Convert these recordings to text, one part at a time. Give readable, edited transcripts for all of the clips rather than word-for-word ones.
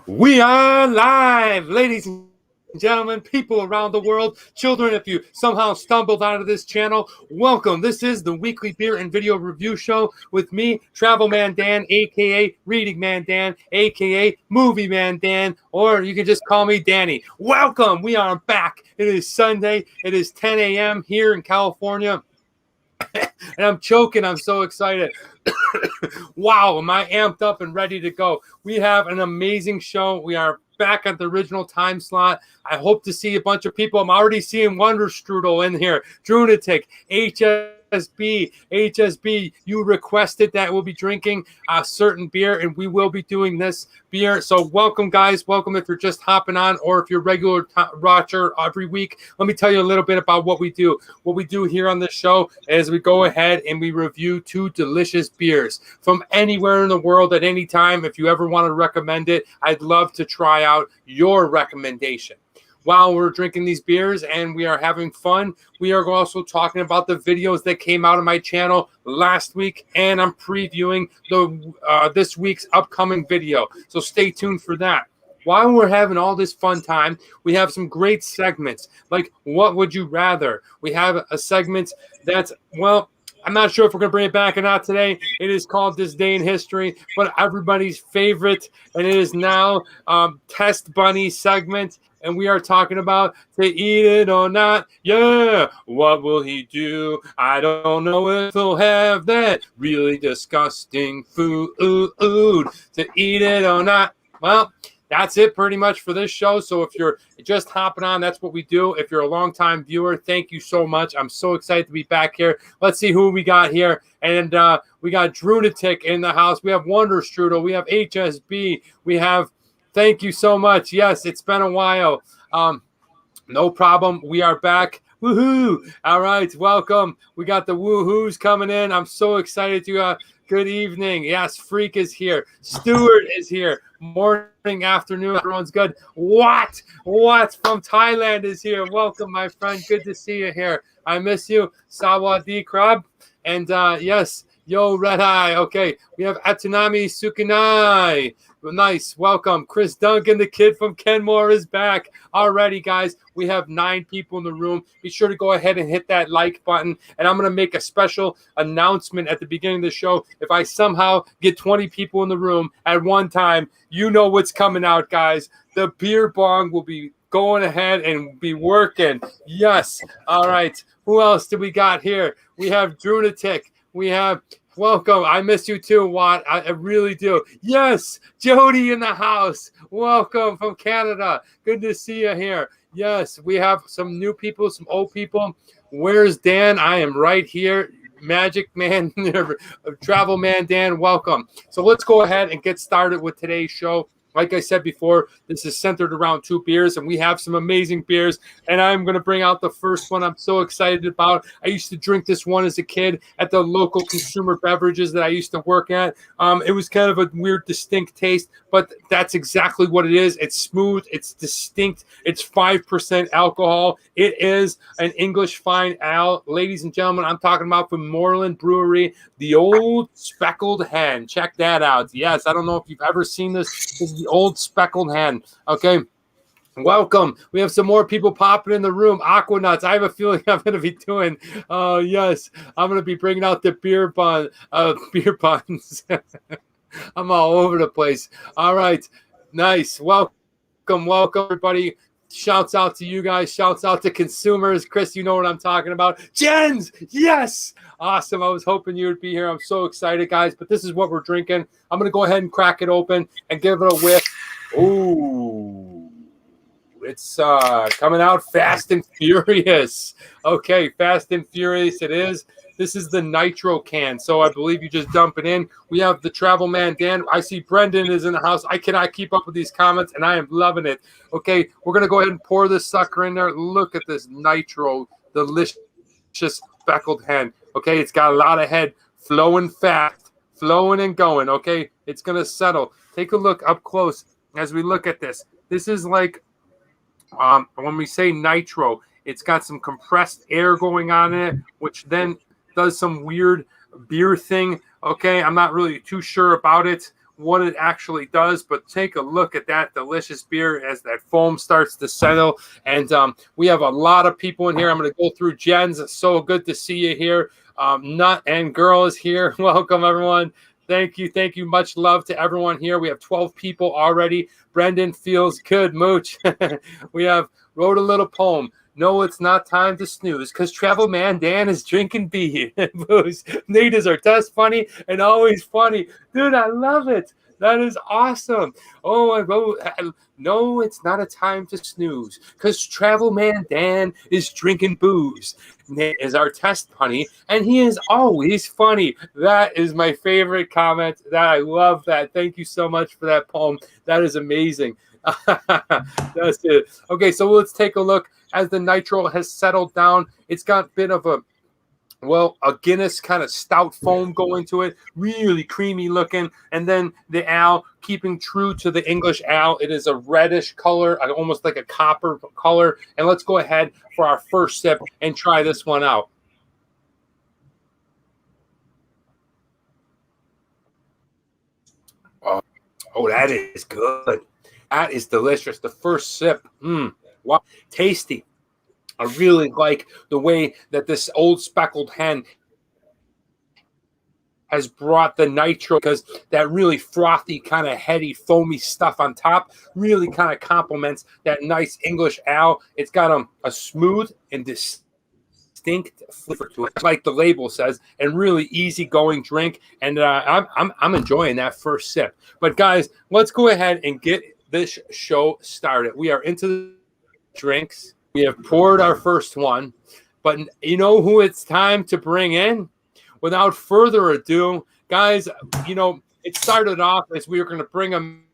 We are live, ladies and gentlemen, people around the world, children, if you somehow stumbled out of this channel, welcome. This is the weekly beer and video review show with me, Travel Man Dan, aka Reading Man Dan, aka Movie Man Dan, or you can just call me Danny. Welcome. We are back. It is Sunday. It is 10 a.m. here in California. And I'm choking. I'm so excited. Wow, am I amped up and ready to go? We have an amazing show. We are back at the original time slot. I hope to see a bunch of people. I'm already seeing Wonder Strudel in here. Drunatic, HSB, you requested that we'll be drinking a certain beer, and we will be doing this beer. So welcome, guys. Welcome if you're just hopping on, or if you're a regular watcher every week. Let me tell you a little bit about what we do. What we do here on this show is we go ahead and we review two delicious beers from anywhere in the world at any time. If you ever want to recommend it, I'd love to try out your recommendation. While we're drinking these beers and we are having fun, we are also talking about the videos that came out of my channel last week, and I'm previewing this week's upcoming video. So stay tuned for that. While we're having all this fun time, we have some great segments, like What Would You Rather? We have a segment that's, well, I'm not sure if we're going to bring it back or not today. It is called This Day in History, but everybody's favorite, and it is now Test Bunny segment. And we are talking about to eat it or not. Yeah, what will he do? I don't know if he'll have that really disgusting food to eat it or not. Well, that's it pretty much for this show. So if you're just hopping on, that's what we do. If you're a longtime viewer, thank you so much. I'm so excited to be back here. Let's see who we got here. And we got Drunatic in the house. We have Wonder Strudel. We have HSB. We have... Thank you so much. Yes, it's been a while. No problem. We are back. Woohoo! All right, welcome. We got the woohoos coming in. I'm so excited to good evening. Yes, Freak is here. Stuart is here. Morning, afternoon. Everyone's good. What from Thailand is here. Welcome, my friend. Good to see you here. I miss you. Sawadee Krab. And yes, yo, Red Eye. Okay, we have Atanami Sukinai. Nice. Welcome. Chris Duncan, the kid from Kenmore, is back. Alrighty, guys. We have 9 people in the room. Be sure to go ahead and hit that like button. And I'm going to make a special announcement at the beginning of the show. If I somehow get 20 people in the room at one time, you know what's coming out, guys. The beer bong will be going ahead and be working. Yes. All right. Who else do we got here? We have Drunatic. We have... Welcome. I miss you too, Watt. I really do. Yes, Jody in the house. Welcome from Canada. Good to see you here. Yes, we have some new people, some old people. Where's Dan? I am right here. Magic Man, Travel Man Dan, welcome. So let's go ahead and get started with today's show. Like I said before, this is centered around 2 beers, and we have some amazing beers, and I'm going to bring out the first one I'm so excited about. I used to drink this one as a kid at the local consumer beverages that I used to work at. It was kind of a weird, distinct taste, but that's exactly what it is. It's smooth. It's distinct. It's 5% alcohol. It is an English fine ale. Ladies and gentlemen, I'm talking about from Moreland Brewery, the old Speckled Hen. Check that out. Yes, I don't know if you've ever seen this. This is the old Speckled Hen. Okay. Welcome. We have some more people popping in the room. Aquanauts. I have a feeling I'm going to be doing, yes, I'm going to be bringing out the beer buns. I'm all over the place. All right. Nice. Welcome, everybody. Shouts out to you guys. Shouts out to consumers. Chris, you know what I'm talking about. Jens, yes. Awesome. I was hoping you would be here. I'm so excited, guys. But this is what we're drinking. I'm going to go ahead and crack it open and give it a whiff. Ooh. It's coming out fast and furious. Okay, fast and furious it is. This is the nitro can, so I believe you just dump it in. We have the Travel Man Dan. I see Brendan is in the house. I cannot keep up with these comments, and I am loving it. Okay, we're going to go ahead and pour this sucker in there. Look at this nitro, delicious Speckled Hen. Okay, it's got a lot of head, flowing fast, flowing and going. Okay, it's going to settle. Take a look up close as we look at this. This is like, when we say nitro, it's got some compressed air going on in it, which then does some weird beer thing. Okay, I'm not really too sure about it. what it actually does, but take a look at that delicious beer as that foam starts to settle. And we have a lot of people in here. I'm going to go through Jen's. It's so good to see you here. Nut and Girl is here. Welcome, everyone. Thank you. Thank you. Much love to everyone here. We have 12 people already. Brendan feels good. Mooch. We have wrote a little poem. No, it's not time to snooze because Travel Man Dan is drinking beer and booze. Nate is our test funny and always funny. Dude, I love it. That is awesome. Oh, I wrote, no, it's not a time to snooze because Travel Man Dan is drinking booze. Nate is our test funny, and he is always funny. That is my favorite comment. That I love that. Thank you so much for that poem. That is amazing. That's it. Okay, so let's take a look as the nitro has settled down. It's got a bit of a Guinness kind of stout foam going to it, really creamy looking. And then the ale, keeping true to the English ale, it is a reddish color, almost like a copper color. And let's go ahead for our first sip and try this one out. Oh, that is good. That is delicious. The first sip, wow, tasty. I really like the way that this old Speckled Hen has brought the nitro, because that really frothy, kind of heady, foamy stuff on top really kind of complements that nice English ale. It's got a smooth and distinct flavor to it, like the label says, and really easygoing drink. And I'm enjoying that first sip. But guys, let's go ahead and get this show started. We are into the drinks. We have poured our first one, but you know who it's time to bring in? Without further ado, guys, it started off as we were going to bring them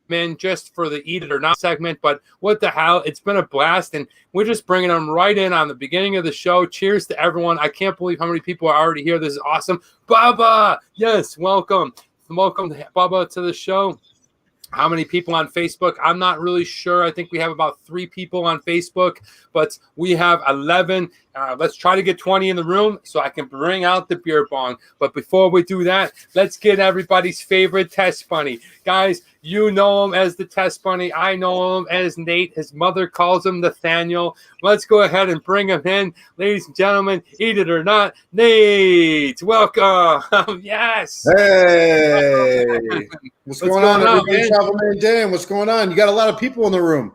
in just for the Eat It or Not segment, but what the hell? It's been a blast, and we're just bringing them right in on the beginning of the show. Cheers to everyone. I can't believe how many people are already here. This is awesome. Bubba, yes, welcome. Welcome, Bubba, to the show. How many people on Facebook? I'm not really sure. I think we have about 3 people on Facebook, but we have 11. Let's try to get 20 in the room so I can bring out the beer bong. But before we do that, let's get everybody's favorite test bunny. Guys, you know him as the test bunny. I know him as Nate. His mother calls him Nathaniel. Let's go ahead and bring him in. Ladies and gentlemen, Eat It or Not, Nate. Welcome. Yes. Hey. What's going on, everybody? Travel Man Dan, what's going on? You got a lot of people in the room.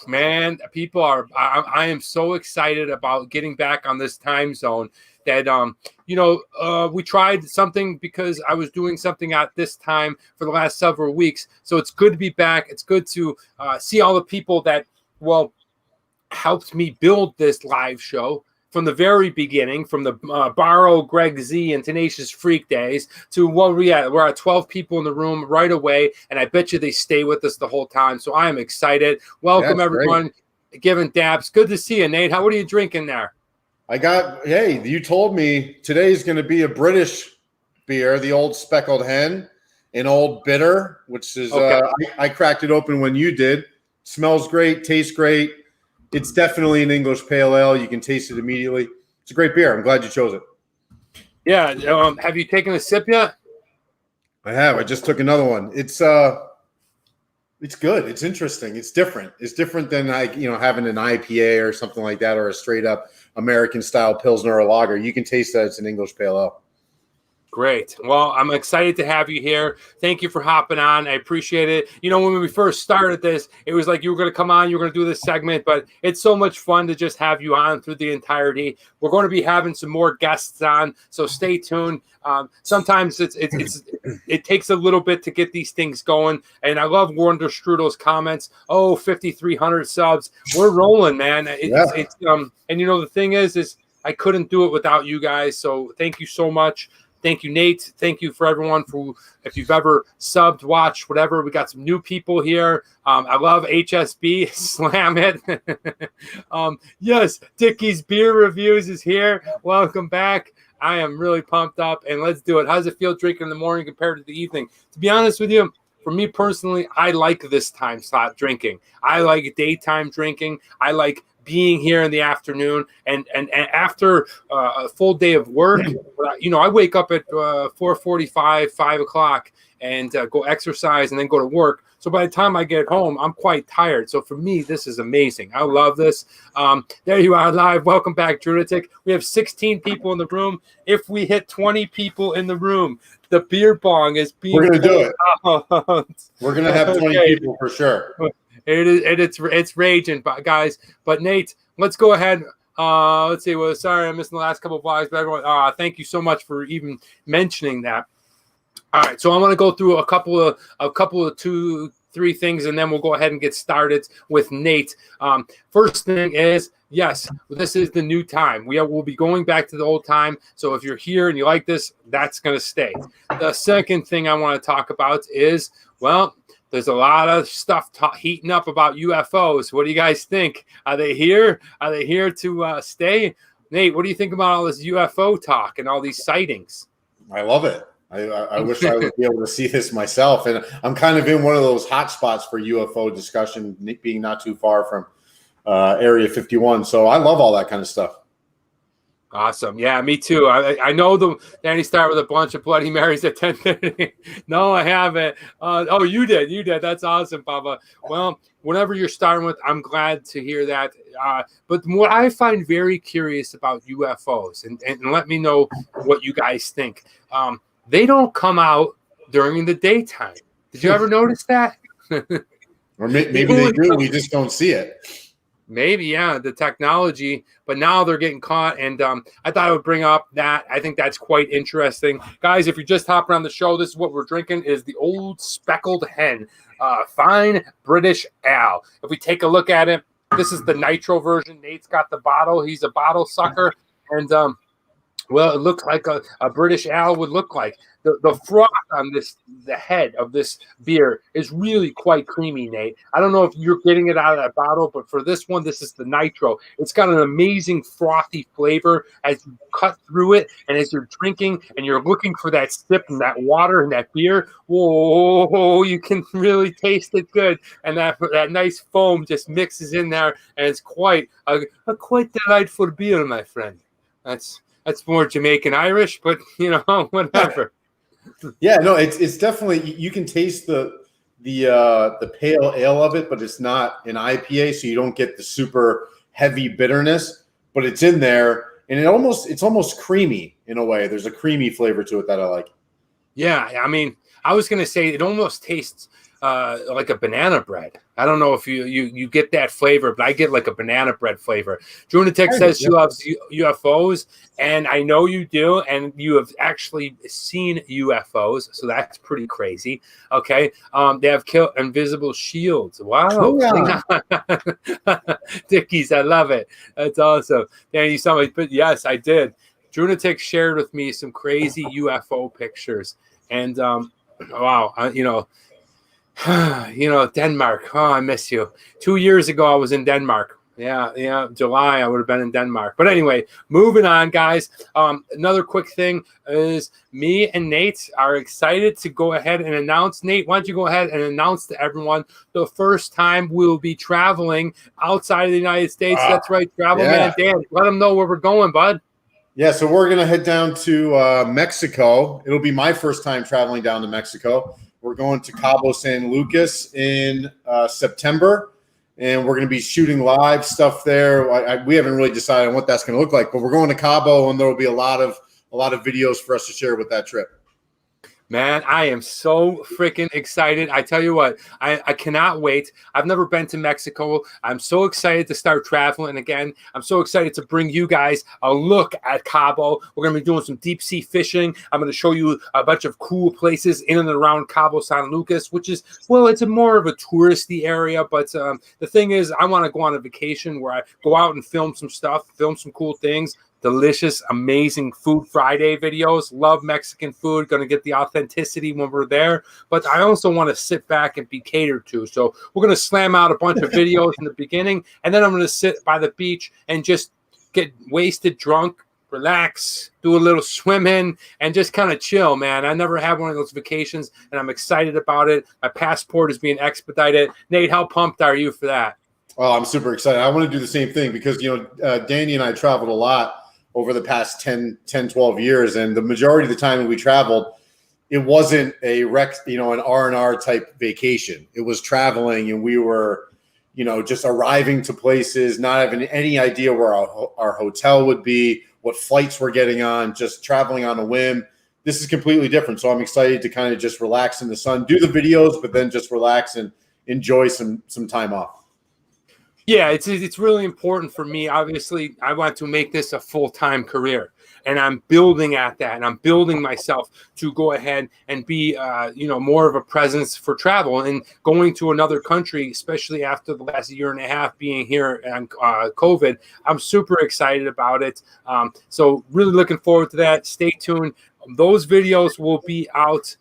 Man, people are. I am so excited about getting back on this time zone that we tried something because I was doing something at this time for the last several weeks. So it's good to be back. It's good to see all the people that helped me build this live show from the very beginning, from the Borrow, Greg Z, and Tenacious Freak days to we're at 12 people in the room right away, and I bet you they stay with us the whole time. So I am excited. Welcome, everyone. Great. Giving dabs. Good to see you, Nate. What are you drinking there? Hey, you told me today's going to be a British beer, the old Speckled Hen, an old bitter, which is, okay. I cracked it open when you did. Smells great, tastes great. It's definitely an English pale ale. You can taste it immediately. It's a great beer. I'm glad you chose it. Yeah. Have you taken a sip yet? I have. I just took another one. It's good. It's interesting. It's different. It's different than having an IPA or something like that, or a straight up American style Pilsner or lager. You can taste that it's an English pale ale. Great. Well, I'm excited to have you here. Thank you for hopping on. I appreciate it. When we first started this, it was like you were going to come on, you were going to do this segment, but it's so much fun to just have you on through the entirety. We're going to be having some more guests on, so stay tuned. Sometimes it takes a little bit to get these things going, and I love Wonder Strudel's comments. 5,300 subs. We're rolling, man. And the thing is I couldn't do it without you guys, so thank you so much. Thank you, Nate. Thank you for everyone if you've ever subbed, watched, whatever. We got some new people here. I love HSB. Slam it. Yes, Dickie's Beer Reviews is here. Welcome back. I am really pumped up, and let's do it. How does it feel drinking in the morning compared to the evening? To be honest with you, for me personally, I like this time slot drinking. I like daytime drinking. I like being here in the afternoon and after a full day of work. I wake up at 4:45, 5 o'clock and go exercise and then go to work. So by the time I get home, I'm quite tired. So for me, this is amazing. I love this. There you are live. Welcome back, Drunatic. We have 16 people in the room. If we hit 20 people in the room, the beer bong is being. We're going to do it. Out. We're going to have 20 people for sure. It's raging, guys. But Nate, let's go ahead. Let's see. Well, sorry, I missed the last couple of vlogs, but everyone, thank you so much for even mentioning that. All right, so I want to go through a couple of 2-3 things, and then we'll go ahead and get started with Nate. First thing is, yes, this is the new time. We'll be going back to the old time. So if you're here and you like this, that's going to stay. The second thing I want to talk about is, well, there's a lot of stuff heating up about UFOs. What do you guys think? Are they here? Are they here to stay? Nate, what do you think about all this UFO talk and all these sightings? I love it. I wish I would be able to see this myself. And I'm kind of in one of those hot spots for UFO discussion, being not too far from Area 51. So I love all that kind of stuff. Awesome. Yeah, me too. I know Danny started with a bunch of Bloody Marys at 10:30. No, I haven't. Oh, you did. You did. That's awesome, Papa. Well, whatever you're starting with, I'm glad to hear that. But what I find very curious about UFOs, and let me know what you guys think. They don't come out during the daytime. Did you ever notice that? Or maybe they do. We just don't see it. Maybe, yeah, the technology. But now they're getting caught. And I thought I would bring up that. I think that's quite interesting. Guys, if you're just hopping on the show, this is what we're drinking is the old Speckled Hen. Fine British Ale. If we take a look at it, this is the nitro version. Nate's got the bottle. He's a bottle sucker. And well, it looks like a British ale would look like. The froth on the head of this beer is really quite creamy, Nate. I don't know if you're getting it out of that bottle, but for this one, this is the nitro. It's got an amazing frothy flavor as you cut through it, and as you're drinking and you're looking for that sip and that water and that beer, whoa, you can really taste it good. And that nice foam just mixes in there, and it's quite a quite delightful beer, my friend. That's more Jamaican Irish, but whatever. Yeah, no, it's definitely, you can taste the pale ale of it, but it's not an IPA, so you don't get the super heavy bitterness, but it's in there, and it's almost creamy in a way. There's a creamy flavor to it that I like. Yeah, I mean, I was gonna say it almost tastes like a banana bread. I don't know if you get that flavor, but I get like a banana bread flavor. Junatek says she loves UFOs, and I know you do, and you have actually seen UFOs, so that's pretty crazy. Okay, they have killed invisible shields. Wow, Dickies, I love it. That's awesome. Danny, somebody, but yes, I did. Junatek shared with me some crazy UFO pictures, and wow, Denmark. Oh, I miss you. 2 years ago, I was in Denmark. Yeah, July, I would have been in Denmark. But anyway, moving on, guys. Another quick thing is me and Nate are excited to go ahead and announce. Nate, why don't you go ahead and announce to everyone the first time we'll be traveling outside of the United States. That's right, Travel Man Dan. Let them know where we're going, bud. Yeah, so we're going to head down to Mexico. It'll be my first time traveling down to Mexico. We're going to Cabo San Lucas in September, and we're going to be shooting live stuff there. We haven't really decided on what that's going to look like, but we're going to Cabo, and there will be a lot of videos for us to share with that trip. Man, I am so freaking excited. I tell you what, I cannot wait. I've never been to Mexico. I'm so excited to start traveling again. I'm so excited to bring you guys a look at Cabo. We're going to be doing some deep sea fishing. I'm going to show you a bunch of cool places in and around Cabo San Lucas, which is, well, it's more of a touristy area. But the thing is, I want to go on a vacation where I go out and film some stuff, film some cool things. Delicious, amazing Food Friday videos. Love Mexican food. Going to get the authenticity when we're there. But I also want to sit back and be catered to. So we're going to slam out a bunch of videos in the beginning. And then I'm going to sit by the beach and just get wasted, drunk, relax, do a little swimming, and just kind of chill, man. I never had one of those vacations, and I'm excited about it. My passport is being expedited. Nate, how pumped are you for that? Oh, I'm super excited. I want to do the same thing because, Danny and I traveled a lot over the past 10, 12 years. And the majority of the time when we traveled, it wasn't a an R&R type vacation. It was traveling, and we were, just arriving to places, not having any idea where our hotel would be, what flights we're getting on, just traveling on a whim. This is completely different. So I'm excited to kind of just relax in the sun, do the videos, but then just relax and enjoy some time off. Yeah, it's really important for me. Obviously, I want to make this a full-time career, and I'm building at that, and I'm building myself to go ahead and be, more of a presence for travel and going to another country, especially after the last year and a half being here on COVID. I'm super excited about it. So really looking forward to that. Stay tuned. Those videos will be out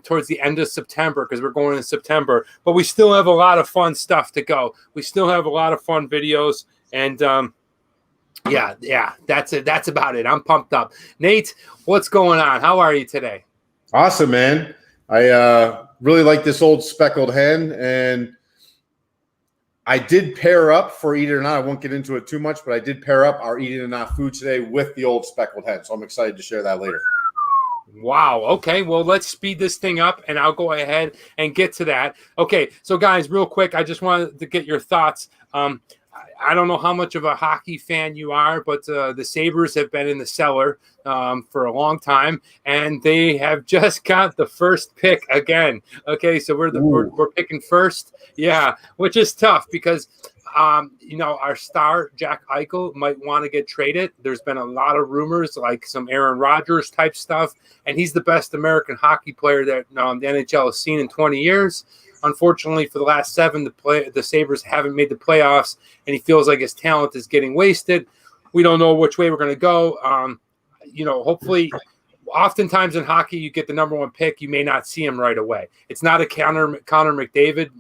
towards the end of September because we're going in September, but we still have a lot of fun stuff to go. We still have a lot of fun videos, and that's it. That's about it. I'm pumped up. Nate, what's going on? How are you today? Awesome, man. I really like this old Speckled Hen, and I did pair up for Eat It or Not. I won't get into it too much, but I did pair up our Eat It or Not food today with the old Speckled Hen, so I'm excited to share that later. Wow. Okay. Well, let's speed this thing up, and I'll go ahead and get to that. Okay. So, guys, real quick, I just wanted to get your thoughts. I don't know how much of a hockey fan you are, but the Sabres have been in the cellar for a long time, and they have just got the first pick again. Okay. So we're picking first. Yeah. Which is tough because our star, Jack Eichel, might want to get traded. There's been a lot of rumors, like some Aaron Rodgers type stuff, and he's the best American hockey player that the NHL has seen in 20 years. Unfortunately, for the last 7, the Sabres haven't made the playoffs, and he feels like his talent is getting wasted. We don't know which way we're going to go. Hopefully – oftentimes in hockey, you get the number 1 pick. You may not see him right away. It's not a Connor McDavid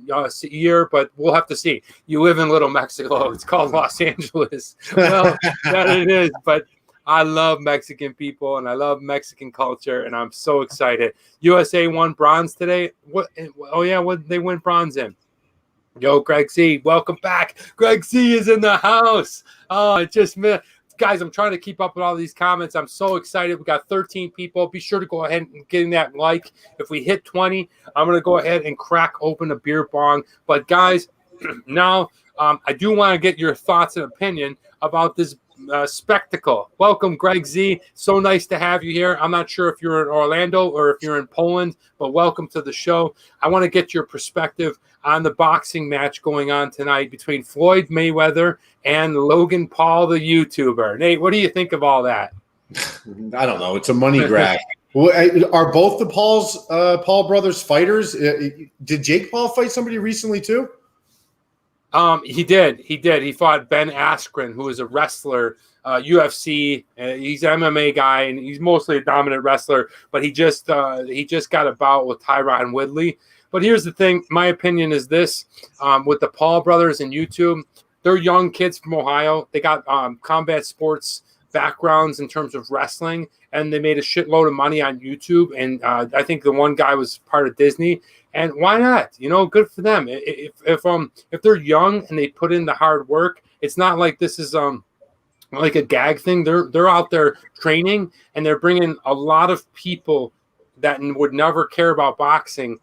year, but we'll have to see. You live in Little Mexico. It's called Los Angeles. Well, that it is. But I love Mexican people, and I love Mexican culture, and I'm so excited. USA won bronze today. What? Oh, yeah, what did they win bronze in? Yo, Greg Z, welcome back. Greg Z is in the house. Oh, I just missed. Guys, I'm trying to keep up with all these comments. I'm so excited. We got 13 people. Be sure to go ahead and get in that like. If we hit 20, I'm going to go ahead and crack open a beer bong. But, guys, now I do want to get your thoughts and opinion about this spectacle. Welcome, Greg Z. So nice to have you here. I'm not sure if you're in Orlando or if you're in Poland, but welcome to the show. I want to get your perspective on the boxing match going on tonight between Floyd Mayweather and Logan Paul, the YouTuber. Nate, what do you think of all that? I don't know. It's a money grab. Are both the Paul brothers fighters? Did Jake Paul fight somebody recently too? He did. He fought Ben Askren, who is a wrestler, UFC. He's an MMA guy, and he's mostly a dominant wrestler. But he just got a bout with Tyron Woodley. But here's the thing. My opinion is this: with the Paul brothers and YouTube, they're young kids from Ohio. They got combat sports backgrounds in terms of wrestling, and they made a shitload of money on YouTube. And I think the one guy was part of Disney. And why not? Good for them. If they're young and they put in the hard work, it's not like this is like a gag thing. They're out there training, and they're bringing a lot of people that would never care about boxing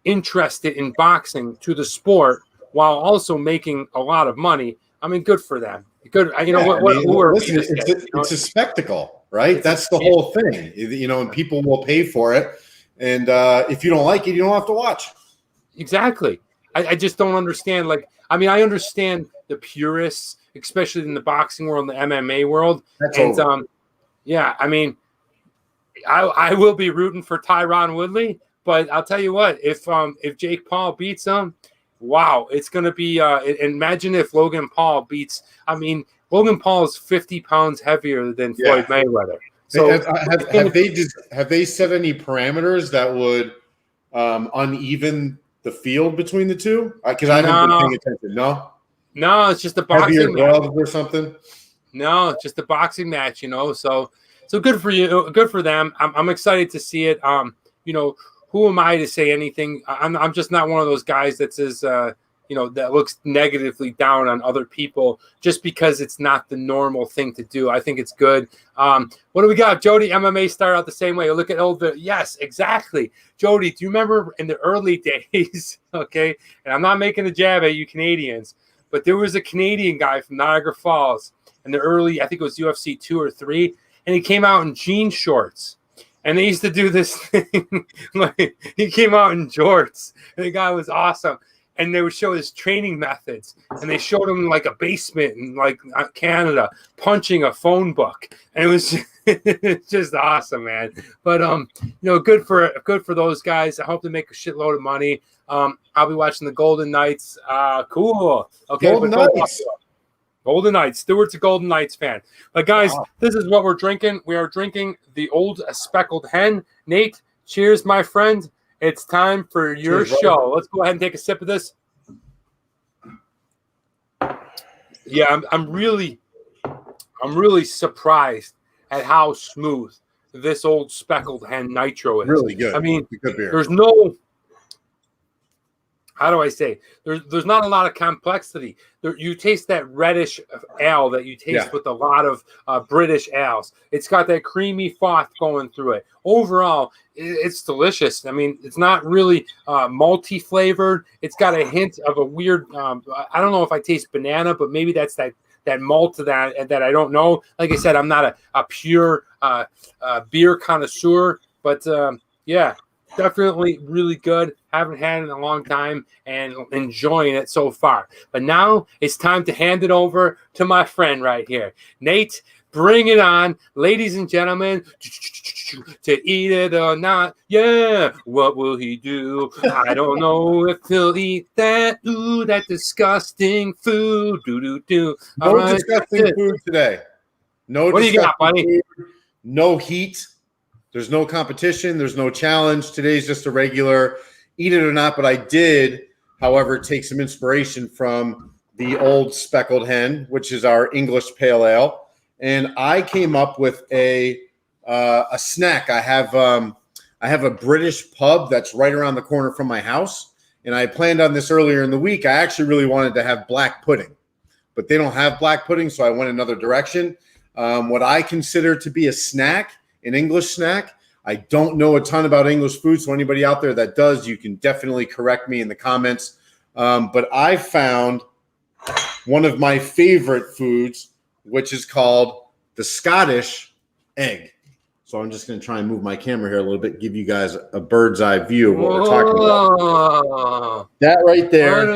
interested in boxing to the sport while also making a lot of money. I mean, good for them. Good. It's a spectacle, right? That's the whole thing. And people will pay for it. And if you don't like it, you don't have to watch. Exactly. I just don't understand. I understand the purists, especially in the boxing world, and the MMA world. I will be rooting for Tyron Woodley, but I'll tell you what, if Jake Paul beats him, wow, it's going to be imagine if Logan Paul beats. Logan Paul is 50 pounds heavier than Floyd Mayweather. So have they set any parameters that would uneven the field between the two? Because I haven't been paying attention. No, it's just a boxing match or something. No, it's just a boxing match. So good for you, good for them. I'm excited to see it. Who am I to say anything? I'm just not one of those guys that says that looks negatively down on other people just because it's not the normal thing to do. I think it's good. What do we got? Jody, MMA started out the same way. Look at yes, exactly. Jody, do you remember in the early days? Okay, and I'm not making a jab at you Canadians, but there was a Canadian guy from Niagara Falls in the early, I think it was UFC 2 or 3, and he came out in jean shorts. And they used to do this thing. Like, he came out in jorts, and the guy was awesome. And they would show his training methods, and they showed him like a basement in like Canada punching a phone book, and it was just awesome, man. But good for those guys. I hope they make a shitload of money. I'll be watching the Golden Knights. Cool. Okay, Golden Knights. Golden Knights. Stewart's a Golden Knights fan. But guys, This is what we're drinking. We are drinking the old Speckled Hen. Nate, cheers, my friend. It's time for your show. Let's go ahead and take a sip of this. Yeah, I'm really surprised at how smooth this old Speckled Hen Nitro is. Really good. I mean, good beer. There's no, how do I say? There's not a lot of complexity. You taste that reddish ale that you taste with a lot of British ales. It's got that creamy froth going through it. Overall, it's delicious. I mean, it's not really multi-flavored. It's got a hint of a weird, I don't know if I taste banana, but maybe that's that malt that I don't know. Like I said, I'm not a pure beer connoisseur, but yeah. Definitely really good. Haven't had it in a long time and enjoying it so far. But now it's time to hand it over to my friend right here. Nate, bring it on. Ladies and gentlemen, to eat it or not. Yeah, what will he do? I don't know if he'll eat that. Ooh, that disgusting food. Do. No disgusting food today. No. What do you got, buddy? Food, no heat. There's no competition. There's no challenge. Today's just a regular eat it or not. But I did, however, take some inspiration from the old Speckled Hen, which is our English pale ale. And I came up with a snack. I have a British pub that's right around the corner from my house. And I planned on this earlier in the week. I actually really wanted to have black pudding, but they don't have black pudding. So I went another direction. What I consider to be a snack, an English snack. I don't know a ton about English food, so anybody out there that does, you can definitely correct me in the comments. But I found one of my favorite foods, which is called the Scottish egg. So I'm just going to try and move my camera here a little bit, give you guys a bird's eye view of what we're talking about. That right there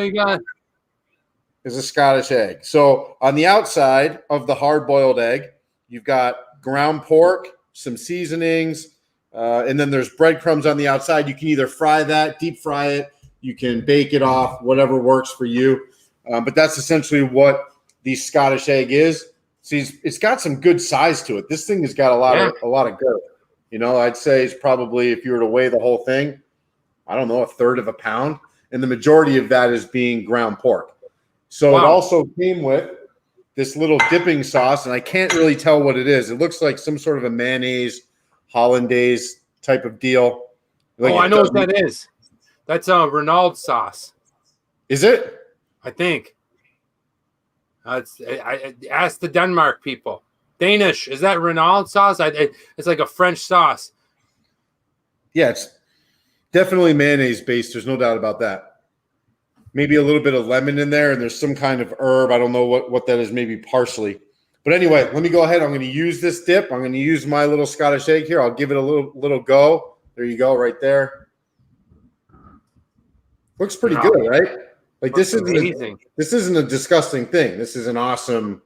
is a Scottish egg. So on the outside of the hard-boiled egg, you've got ground pork, some seasonings, and then there's breadcrumbs on the outside. You can either fry that, deep fry it. You can bake it off, whatever works for you. But that's essentially what the Scottish egg is. See, it's got some good size to it. This thing has got a lot of girth. I'd say it's probably, if you were to weigh the whole thing, I don't know, a third of a pound. And the majority of that is being ground pork. So It also came with this little dipping sauce, and I can't really tell what it is. It looks like some sort of a mayonnaise, hollandaise type of deal. I know what that is. That's a Renault sauce. Is it? I think. I asked the Denmark people. Danish, is that Renault sauce? It's like a French sauce. Yeah, it's definitely mayonnaise based. There's no doubt about that. Maybe a little bit of lemon in there, and there's some kind of herb. I don't know what that is, maybe parsley. But anyway, let me go ahead. I'm going to use this dip. I'm going to use my little Scottish egg here. I'll give it a little go. There you go, right there. Looks pretty good, right? Like this isn't a disgusting thing. This is an awesome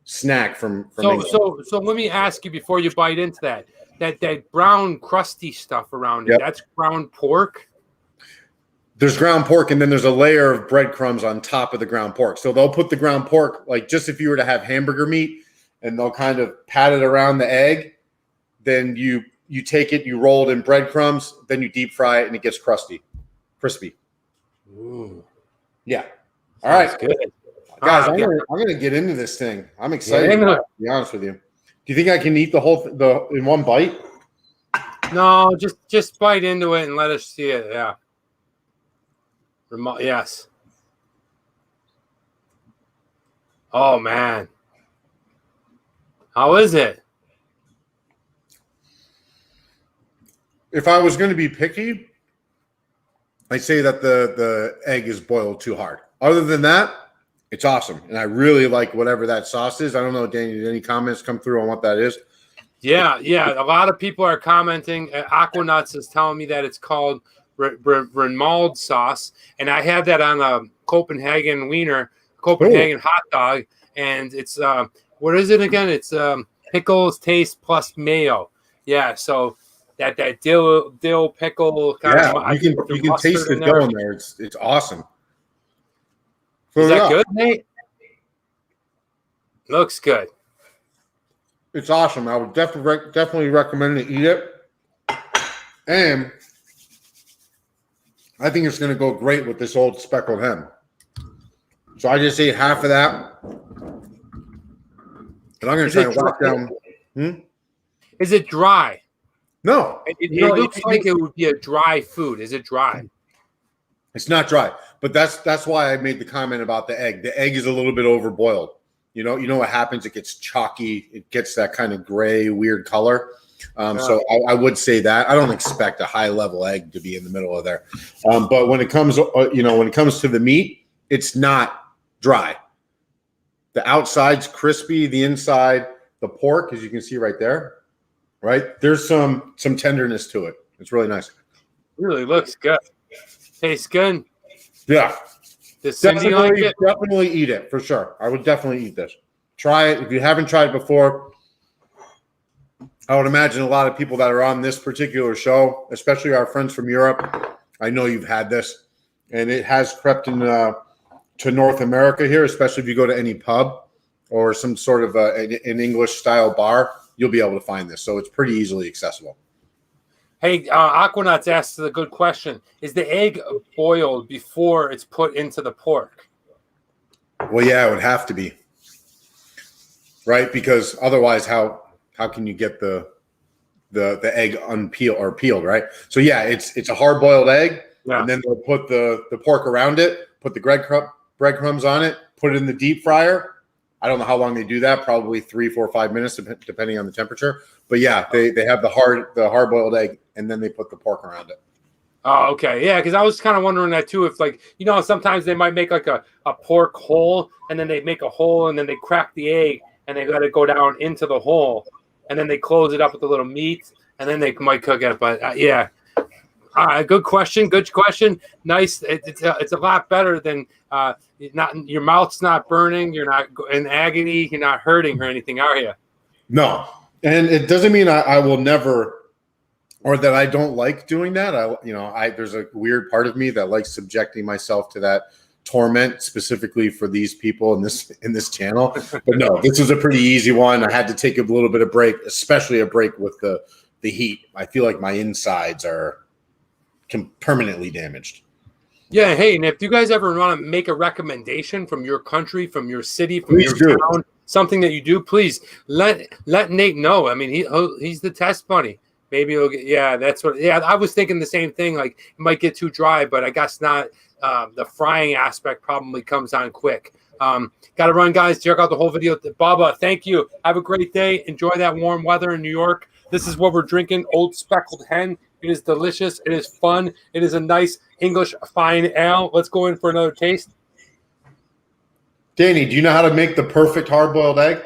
snack from England. So let me ask you before you bite into that brown crusty stuff around it. That's ground pork. There's ground pork, and then there's a layer of breadcrumbs on top of the ground pork. So they'll put the ground pork, like just if you were to have hamburger meat, and they'll kind of pat it around the egg. Then you take it, you roll it in breadcrumbs, then you deep fry it, and it gets crispy. Ooh. Yeah. All right. Good. Guys, I'm gonna get into this thing. I'm excited, to be honest with you. Do you think I can eat the whole in one bite? No, just bite into it and let us see it. Yeah. Yes. Oh man, how is it? If I was going to be picky, I'd say that the egg is boiled too hard. Other than that, it's awesome, and I really like whatever that sauce is. I don't know, Danny. Did any comments come through on what that is? Yeah. A lot of people are commenting. Aquanauts is telling me that it's called Remoulade sauce, and I had that on a Copenhagen wiener, Copenhagen hot dog, and it's what is it again? It's pickles taste plus mayo. Yeah, so that dill pickle kind of you can taste the dough in there. It's awesome. So is that good, Nate? Looks good. It's awesome. I would definitely recommend to eat it, and I think it's going to go great with this old speckled hen. So I just ate half of that, and I'm going to try and walk down. Is it dry? No. It looks like it would be a dry food. Is it dry? It's not dry, but that's why I made the comment about the egg. The egg is a little bit overboiled. You know what happens? It gets chalky. It gets that kind of gray, weird color. So I would say that I don't expect a high-level egg to be in the middle of there. But when it comes, when it comes to the meat, it's not dry. The outside's crispy. The inside, the pork, as you can see right there, right? There's some tenderness to it. It's really nice. Really looks good. Tastes good. Yeah. Does Cindy like it? Definitely eat it for sure. I would definitely eat this. Try it if you haven't tried it before. I would imagine a lot of people that are on this particular show, especially our friends from Europe, I know you've had this, and it has crept in to North America here, especially if you go to any pub or some sort of an English style bar, you'll be able to find this. So it's pretty easily accessible. Hey, Aquanauts asked a good question. Is the egg boiled before it's put into the pork? Well, yeah, it would have to be. Right? Because otherwise, how can you get the egg unpeeled or peeled, right? So yeah, it's a hard-boiled egg, and then they'll put the pork around it, put the breadcrumbs on it, put it in the deep fryer. I don't know how long they do that, probably 3, 4, 5 minutes, depending on the temperature. But yeah, they have the hard-boiled egg, and then they put the pork around it. Oh, okay. Yeah, because I was kind of wondering that too. If sometimes they might make like a pork hole, and then they make a hole, and then they crack the egg, and they let it go down into the hole, and then they close it up with a little meat, and then they might cook it. But yeah. Good question. Good question. Nice. It's a lot better than your mouth's not burning. You're not in agony. You're not hurting or anything, are you? No, and it doesn't mean I will never, or that I don't like doing that. There's a weird part of me that likes subjecting myself to that torment specifically for these people in this channel. But no, this was a pretty easy one. I had to take a little bit of break, especially a break with the heat. I feel like my insides are permanently damaged. Yeah. Hey, and if you guys ever want to make a recommendation from your country, from your city, from your town, something that you do, please let Nate know. I mean, he's the test bunny. Maybe he'll get. Yeah, that's what. Yeah, I was thinking the same thing. Like it might get too dry, but I guess not. The frying aspect probably comes on quick. Got to run, guys. Check out the whole video. Baba, thank you. Have a great day. Enjoy that warm weather in New York. This is what we're drinking. Old Speckled Hen. It is delicious. It is fun. It is a nice English fine ale. Let's go in for another taste. Danny, do you know how to make the perfect hard-boiled egg?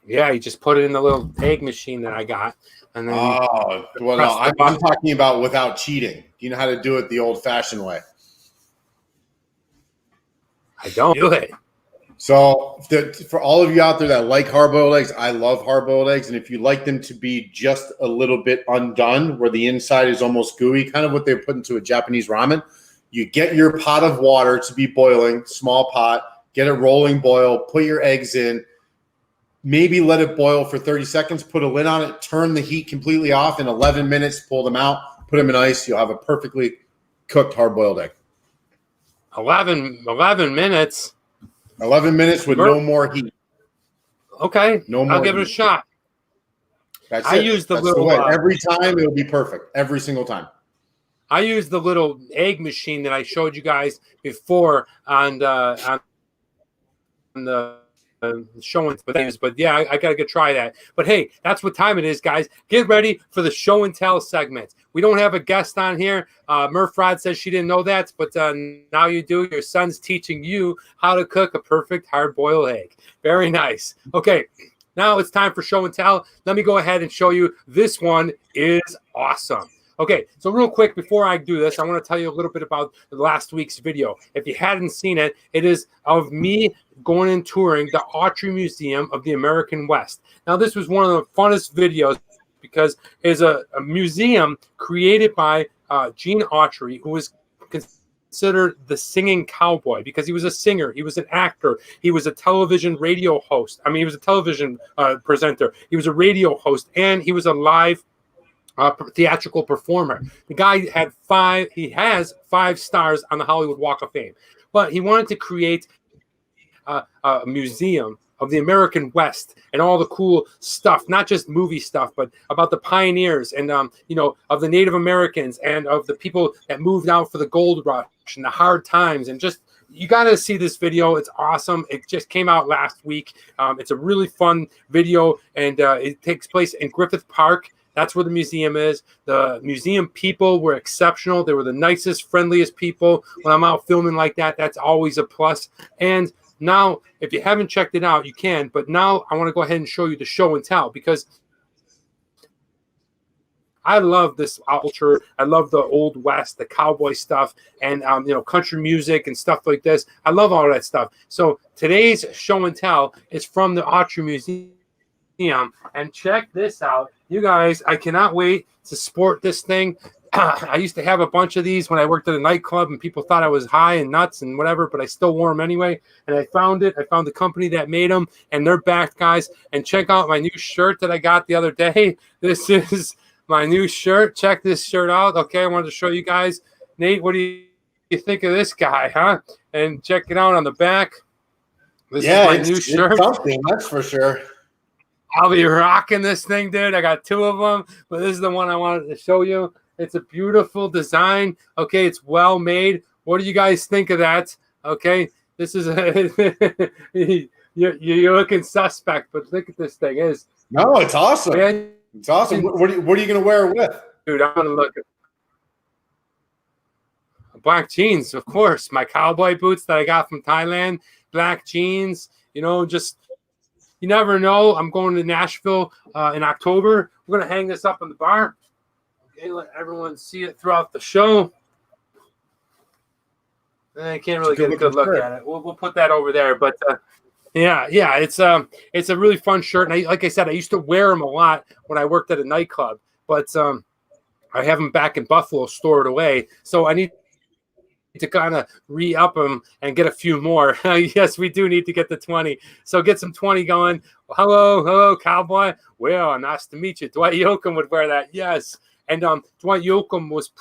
Yeah, you just put it in the little egg machine that I got. And then I'm talking about without cheating. Do you know how to do it the old-fashioned way? I don't do it. So for all of you out there that like hard-boiled eggs, I love hard-boiled eggs. And if you like them to be just a little bit undone, where the inside is almost gooey, kind of what they put into a Japanese ramen, you get your pot of water to be boiling, small pot, get a rolling boil, put your eggs in, maybe let it boil for 30 seconds, put a lid on it, turn the heat completely off. In 11 minutes, pull them out, put them in ice. You'll have a perfectly cooked hard-boiled egg. 11 minutes? 11 minutes with no more heat. Okay. No more I'll give it a shot. I use the little every time it'll be perfect. Every single time. I use the little egg machine that I showed you guys before on the show and things, but yeah, I gotta go try that. But hey, that's what time it is, guys. Get ready for the show and tell segment. We don't have a guest on here. Murph Rod says she didn't know that, but now you do. Your son's teaching you how to cook a perfect hard-boiled egg. Very nice. Okay, now it's time for show and tell. Let me go ahead and show you. This one is awesome. Okay, so real quick, before I do this, I want to tell you a little bit about last week's video. If you hadn't seen it, it is of me going and touring the Archery Museum of the American West. Now, this was one of the funnest videos because it's a museum created by Gene Autry, who was considered the singing cowboy because he was a singer, he was an actor, he was a television radio host. I mean, he was a television presenter, he was a radio host, and he was a live theatrical performer. The guy has 5 stars on the Hollywood Walk of Fame, but he wanted to create a museum of the American West and all the cool stuff, not just movie stuff, but about the pioneers and of the Native Americans and of the people that moved out for the gold rush and the hard times. And just, you got to see this video. It's awesome. It just came out last week. It's a really fun video, and it takes place in Griffith Park. That's where the museum is. The museum people were exceptional. They were the nicest, friendliest people. When I'm out filming like that, that's always a plus. And now, if you haven't checked it out, you can. But now I want to go ahead and show you the show and tell, because I love this culture. I love the Old West, the cowboy stuff, and country music and stuff like this. I love all that stuff. So today's show and tell is from the Archery Museum. And check this out, you guys. I cannot wait to sport this thing. I used to have a bunch of these when I worked at a nightclub, and people thought I was high and nuts and whatever, but I still wore them anyway. And I found it. I found the company that made them, and they're back, guys. And check out my new shirt that I got the other day. This is my new shirt. Check this shirt out. Okay, I wanted to show you guys. Nate, what do you think of this guy, huh? And check it out on the back. This is my new shirt. It's something, that's for sure. I'll be rocking this thing, dude. I got 2 of them, but this is the one I wanted to show you. It's a beautiful design. Okay, it's well made. What do you guys think of that? Okay, this is you're looking suspect, but look at this thing. No, it's awesome. Man, it's awesome. What are you going to wear it with? Dude, I'm going to look at black jeans, of course. My cowboy boots that I got from Thailand. Black jeans, just... You never know. I'm going to Nashville in October. We're going to hang this up on the bar. Okay, let everyone see it throughout the show. I can't really get a good look at it. We'll put that over there. But yeah, it's a really fun shirt. And like I said, I used to wear them a lot when I worked at a nightclub. But I have them back in Buffalo stored away. So I need to kind of re-up them and get a few more. Yes, we do need to get the 20. So get some 20 going. Hello, cowboy. Well, nice to meet you. Dwight Yoakam would wear that. Yes. And Dwight Yoakam was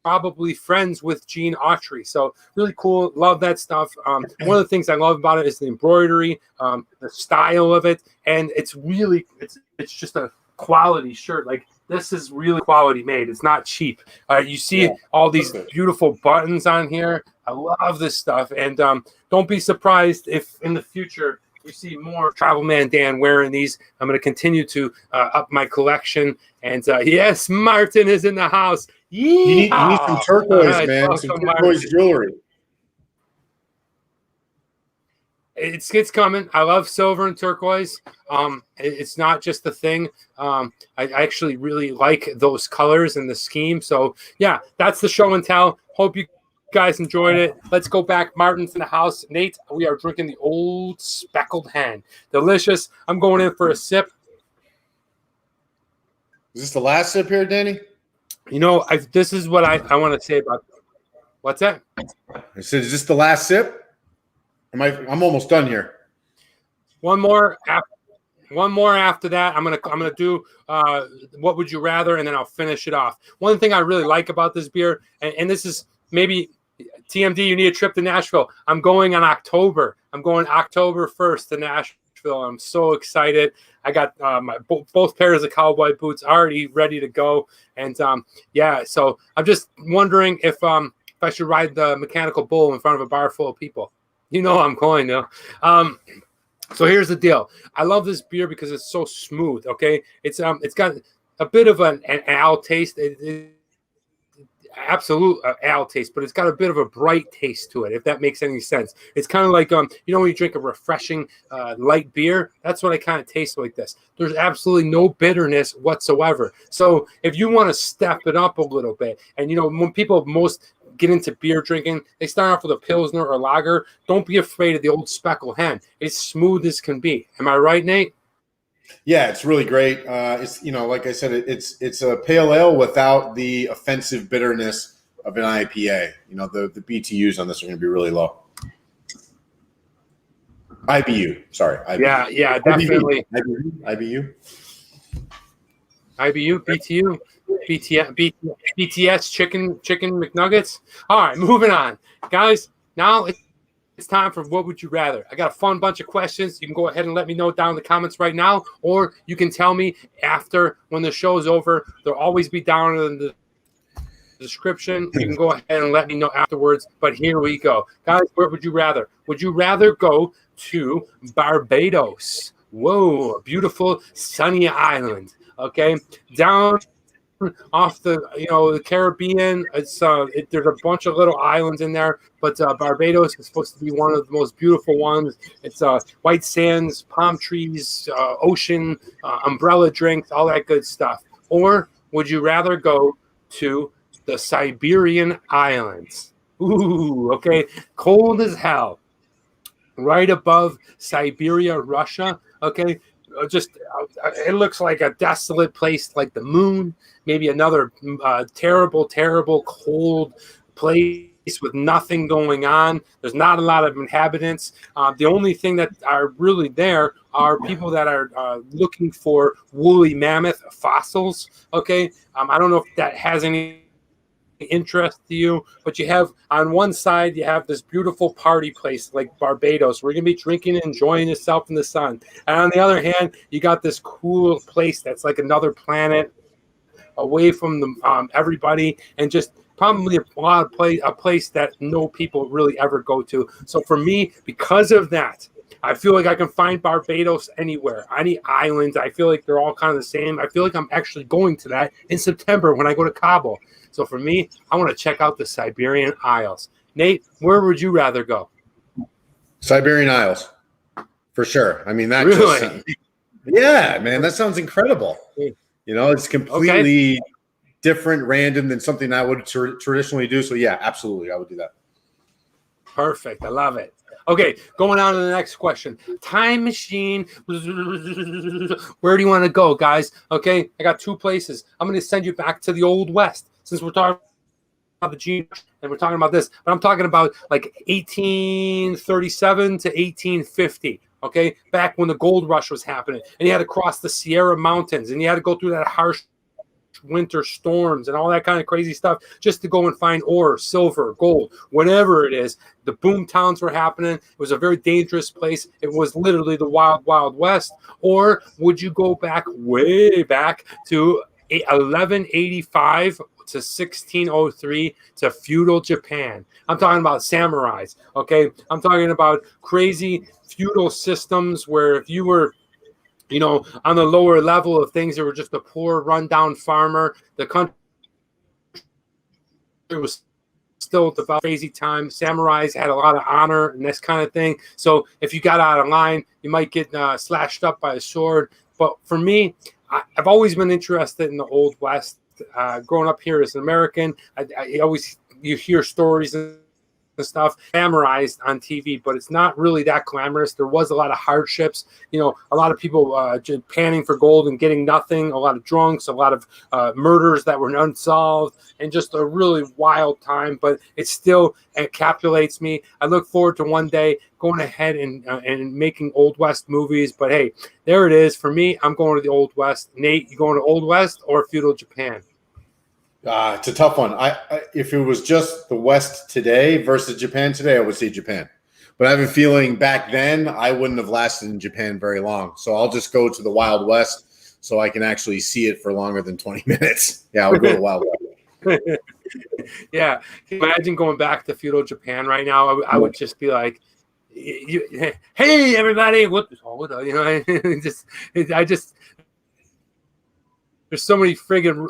probably friends with Gene Autry. So really cool. Love that stuff. One of the things I love about it is the embroidery, the style of it. And it's just a quality shirt. Like, this is really quality made. It's not cheap. You see all these beautiful buttons on here. I love this stuff. And don't be surprised if in the future you see more Travel Man Dan wearing these. I'm going to continue to up my collection. And yes, Martin is in the house. You need some turquoise, man. Some turquoise jewelry. It's coming. I love silver and turquoise. It's not just the thing. I actually really like those colors and the scheme. So yeah, that's the show and tell. Hope you guys enjoyed it. Let's go back. Martin's in the house. Nate, we are drinking the old Speckled Hen. Delicious. I'm going in for a sip. Is this the last sip here, Danny? This is what I want to say about. What's that? I said, is this the last sip? I'm almost done here. One more after that. I'm gonna do what would you rather, and then I'll finish it off. One thing I really like about this beer, and this is maybe TMD, you need a trip to Nashville. I'm going on October. I'm going October 1st to Nashville. I'm so excited. I got my both pairs of cowboy boots already ready to go, and so I'm just wondering if I should ride the mechanical bull in front of a bar full of people. You know I'm going to. So here's the deal. I love this beer because it's so smooth. Okay, it's got a bit of an ale taste. Absolute ale taste, but it's got a bit of a bright taste to it, if that makes any sense. It's kind of like when you drink a refreshing light beer, that's what I kind of taste like this. There's absolutely no bitterness whatsoever. So if you want to step it up a little bit, and when people most get into beer drinking, they start off with a Pilsner or lager. Don't be afraid of the old Speckled Hen. It's smooth as can be. Am I right, Nate? Yeah, it's really great. It's like I said, it's a pale ale without the offensive bitterness of an IPA. The BTUs on this are going to be really low. IBU, sorry. IBU. Yeah, definitely. IBU. BTU, BTS, chicken McNuggets. All right, moving on, guys. Now it's time for What Would You Rather. I got a fun bunch of questions. You can go ahead and let me know down in the comments right now, or you can tell me after when the show is over. They'll always be down in the description. You can go ahead and let me know afterwards. But here we go. Guys, where would you rather? Would you rather go to Barbados? Whoa, a beautiful sunny island. Okay, down off the Caribbean. It's there's a bunch of little islands in there, but Barbados is supposed to be one of the most beautiful ones. It's white sands, palm trees, ocean, umbrella drinks, all that good stuff. Or would you rather go to the Siberian Islands? Ooh, okay, cold as hell, right above Siberia, Russia. Okay, it looks like a desolate place, like the moon. Maybe another terrible, terrible cold place with nothing going on. There's not a lot of inhabitants. The only thing that are really there are people that are looking for woolly mammoth fossils. Okay, I don't know if that has any interest to you, but you have on one side you have this beautiful party place like Barbados. We're gonna be drinking and enjoying yourself in the sun, and on the other hand you got this cool place that's like another planet away from the everybody, and just probably a place that no people really ever go to. So for me, because of that, I feel like I can find Barbados anywhere, any islands. I feel like they're all kind of the same. I feel like I'm actually going to that in September when I go to Kabul. So for me, I want to check out the Siberian Isles. Nate, where would you rather go? Siberian Isles, for sure. I mean, that really? Yeah, man, that sounds incredible. It's completely different, random than something I would traditionally do. So yeah, absolutely, I would do that. Perfect. I love it. Okay, going on to the next question. Time machine. Where do you want to go, guys? Okay, I got two places. I'm going to send you back to the Old West, since we're talking about the gene and we're talking about this. But I'm talking about like 1837 to 1850. Okay, back when the gold rush was happening, and you had to cross the Sierra Mountains, and you had to go through that harsh winter storms and all that kind of crazy stuff just to go and find ore, silver, gold, whatever it is. The boom towns were happening. It was a very dangerous place. It was literally the wild, wild west. Or would you go back, way back to 1185 to 1603 to feudal Japan? I'm talking about samurais. Okay, I'm talking about crazy feudal systems where if you were on the lower level of things, you were just a poor, rundown farmer. The country was still at the crazy time. Samurais had a lot of honor and this kind of thing. So if you got out of line, you might get slashed up by a sword. But for me, I've always been interested in the Old West. Growing up here as an American, you hear stories and stuff glamorized on TV, but it's not really that glamorous. There was a lot of hardships, a lot of people just panning for gold and getting nothing, a lot of drunks, a lot of murders that were unsolved, and just a really wild time. But it still encapsulates me. I look forward to one day going ahead and making Old West movies. But hey, there it is. For me, I'm going to the Old West. Nate, you going to Old West or feudal Japan? It's a tough one. If it was just the West today versus Japan today, I would say Japan. But I have a feeling back then I wouldn't have lasted in Japan very long. So I'll just go to the Wild West so I can actually see it for longer than 20 minutes. Yeah, I would go to Wild West. Yeah. Imagine going back to feudal Japan right now. I would just be like, hey everybody, what you know? There's so many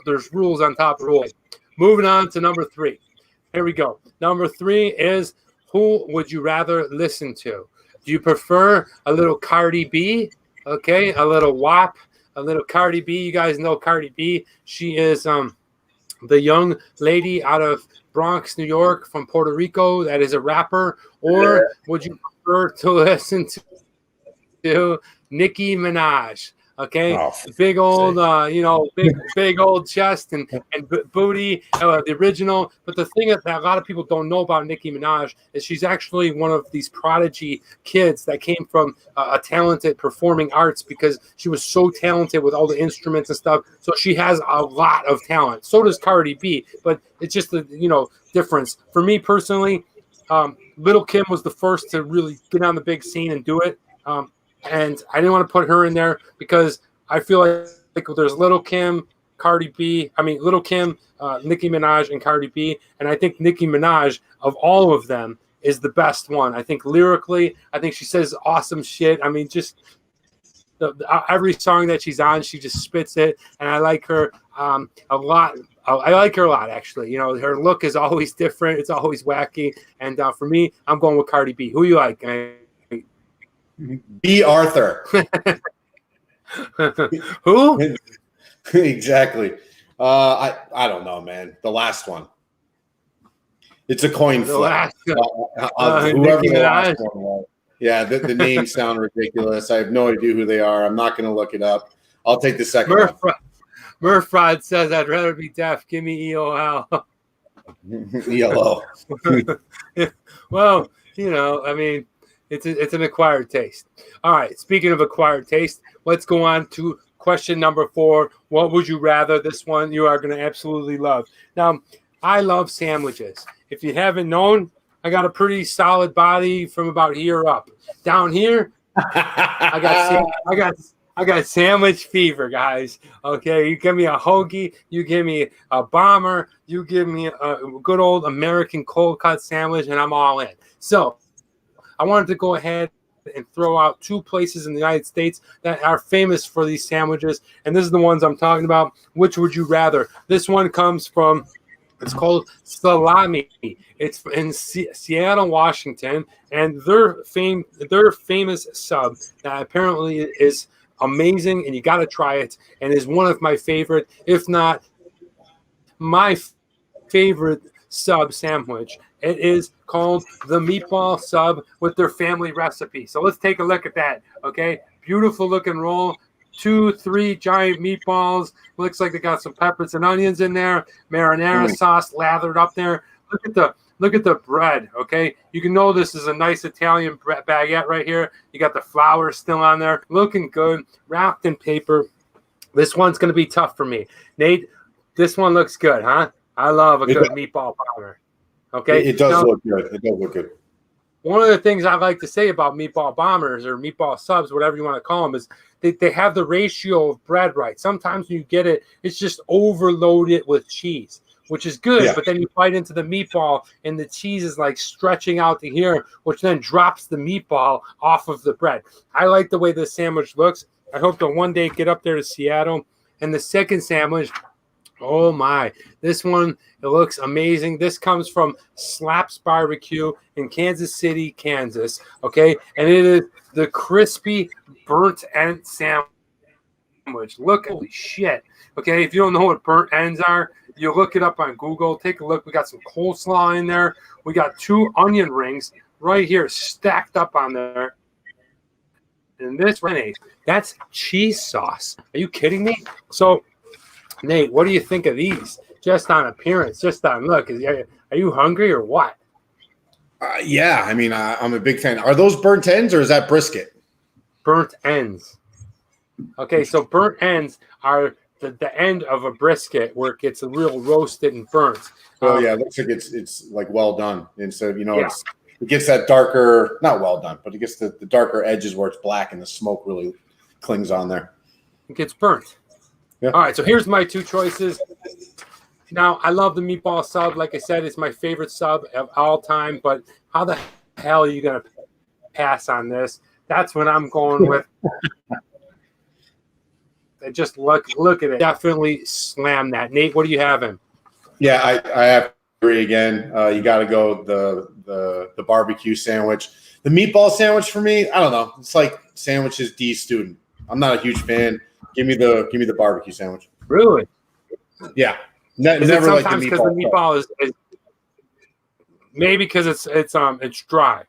there's rules on top of rules. Moving on to number 3. Here we go. Number 3 is, who would you rather listen to? Do you prefer a little Cardi B? Okay, a little WAP, a little Cardi B. You guys know Cardi B. She is the young lady out of Bronx, New York, from Puerto Rico, that is a rapper. Or would you prefer to listen to Nicki Minaj? Okay, big old, big old chest and booty, the original. But the thing that a lot of people don't know about Nicki Minaj is she's actually one of these prodigy kids that came from a talented performing arts, because she was so talented with all the instruments and stuff. So she has a lot of talent. So does Cardi B, but it's just the difference. For me personally, Lil' Kim was the first to really get on the big scene and do it. And I didn't want to put her in there because I feel like there's Lil' Kim, Lil' Kim, Nicki Minaj, and Cardi B. And I think Nicki Minaj, of all of them, is the best one. I think lyrically, I think she says awesome shit. I mean, just every song that she's on, she just spits it. And I like her a lot. I like her a lot, actually. Her look is always different. It's always wacky. And for me, I'm going with Cardi B. Who you like? B. Arthur. Who? Exactly. I don't know, man. The last one. It's a coin flip. Whoever the last one was. Yeah, the names sound ridiculous. I have no idea who they are. I'm not going to look it up. I'll take the second one. Murphrod says, I'd rather be deaf. Give me EOL. ELO. Well, I mean, it's an acquired taste. All right. Speaking of acquired taste, let's go on to question number 4. What would you rather? This one you are going to absolutely love. Now, I love sandwiches. If you haven't known, I got a pretty solid body from about here up. Down here, I got sandwich fever, guys. Okay, you give me a hoagie, you give me a bomber, you give me a good old American cold cut sandwich, and I'm all in. So I wanted to go ahead and throw out 2 places in the United States that are famous for these sandwiches, and this is the ones I'm talking about. Which would you rather? This one comes from, it's called Salami. It's in Seattle, Washington, and their famous sub that apparently is amazing, and you got to try it, and is one of my favorite, if not my favorite sub sandwich. It is called the Meatball Sub with their family recipe. So let's take a look at that. Okay, beautiful looking roll. 2-3 giant meatballs. Looks like they got some peppers and onions in there. Marinara sauce lathered up there. Look at the bread. Okay, you can know this is a nice Italian baguette right here. You got the flour still on there, looking good, wrapped in paper. This one's gonna be tough for me, Nate. This one looks good, huh? I love a good meatball bomber. Okay, it does look good. It does look good. One of the things I like to say about meatball bombers or meatball subs, whatever you want to call them, is they have the ratio of bread right. Sometimes when you get it, it's just overloaded with cheese, which is good. Yeah. But then you bite into the meatball and the cheese is like stretching out to here, which then drops the meatball off of the bread. I like the way this sandwich looks. I hope to one day get up there to Seattle. And the second sandwich, oh my, this one, it looks amazing. This comes from Slaps Barbecue in Kansas City, Kansas. Okay, and it is the crispy burnt end sandwich. Look, holy shit. Okay, if you don't know what burnt ends are, you look it up on Google. Take a look. We got some coleslaw in there. We got 2 onion rings right here stacked up on there. And this mayonnaise, that's cheese sauce. Are you kidding me? So, Nate, what do you think of these? Just on appearance, just on look. Are you hungry or what? Yeah, I mean, I'm a big fan. Are those burnt ends or is that brisket? Burnt ends. Okay, so burnt ends are the end of a brisket where it gets a real roasted and burnt. Oh yeah, it looks like it's like well done. And so it gets that darker, not well done, but it gets the darker edges where it's black and the smoke really clings on there. It gets burnt. Yeah. All right, so here's my 2 choices. Now, I love the meatball sub. Like I said, it's my favorite sub of all time. But how the hell are you going to pass on this. That's what I'm going with. Just look at it. Definitely slam that. Nate, what do you have him? Yeah, I have to agree again. You got to go the barbecue sandwich. The meatball sandwich for me, I don't know. It's like sandwiches D student. I'm not a huge fan. Give me the barbecue sandwich. Really? Yeah. Never like the meatball. Because the meatball is maybe because it's dry.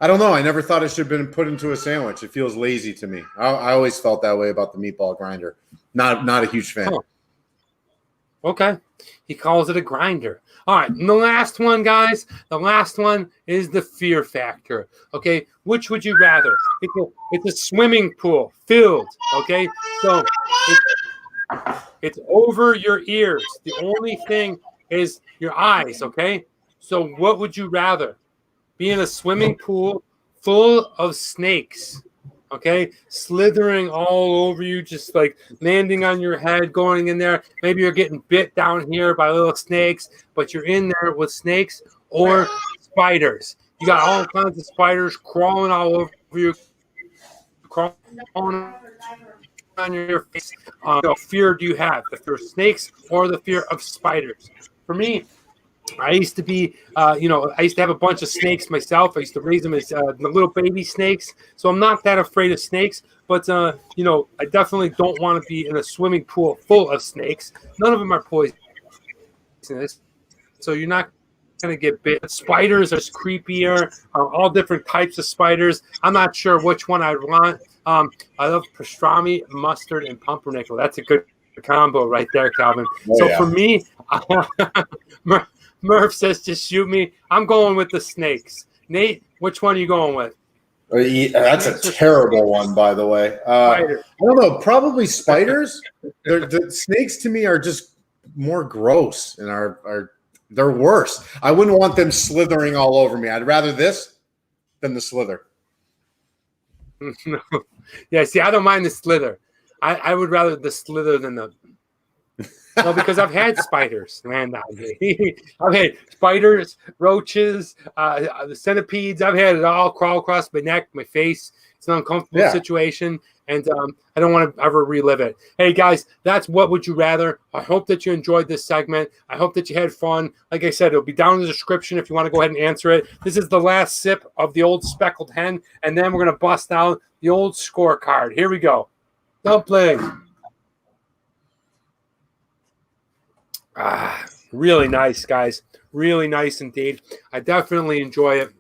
I don't know. I never thought it should have been put into a sandwich. It feels lazy to me. I always felt that way about the meatball grinder. Not a huge fan. Oh. Okay. He calls it a grinder. All right. And the last one, guys, the last one is the fear factor. Okay. Which would you rather? It's a swimming pool filled. Okay. So it's over your ears. The only thing is your eyes. Okay. So what would you rather? Be in a swimming pool full of snakes, okay, slithering all over you, just like landing on your head, going in there. Maybe you're getting bit down here by little snakes, but you're in there with snakes or spiders. You got all kinds of spiders crawling all over you, crawling on your face. What fear do you have? The fear of snakes or the fear of spiders? For me, I used to be, I used to have a bunch of snakes myself. I used to raise them as little baby snakes. So I'm not that afraid of snakes. But, I definitely don't want to be in a swimming pool full of snakes. None of them are poisonous. So you're not going to get bit. Spiders are creepier, all different types of spiders. I'm not sure which one I'd want. I love pastrami, mustard, and pumpernickel. That's a good combo right there, Calvin. For me, Murph says, just shoot me. I'm going with the snakes. Nate, which one are you going with? That's a terrible one, by the way. I don't know. Probably spiders. The snakes to me are just more gross and they're worse. I wouldn't want them slithering all over me. I'd rather this than the slither. No. Yeah, see, I don't mind the slither. I would rather the slither than the... No, because I've had spiders land on me. I've had spiders, roaches, the centipedes. I've had it all crawl across my neck, my face. It's an uncomfortable situation, and I don't want to ever relive it. Hey, guys, that's What Would You Rather. I hope that you enjoyed this segment. I hope that you had fun. Like I said, it'll be down in the description if you want to go ahead and answer it. This is the last sip of the old Speckled Hen, and then we're going to bust out the old scorecard. Here we go. Dumpling. Really nice, guys. Really nice indeed. I definitely enjoy it.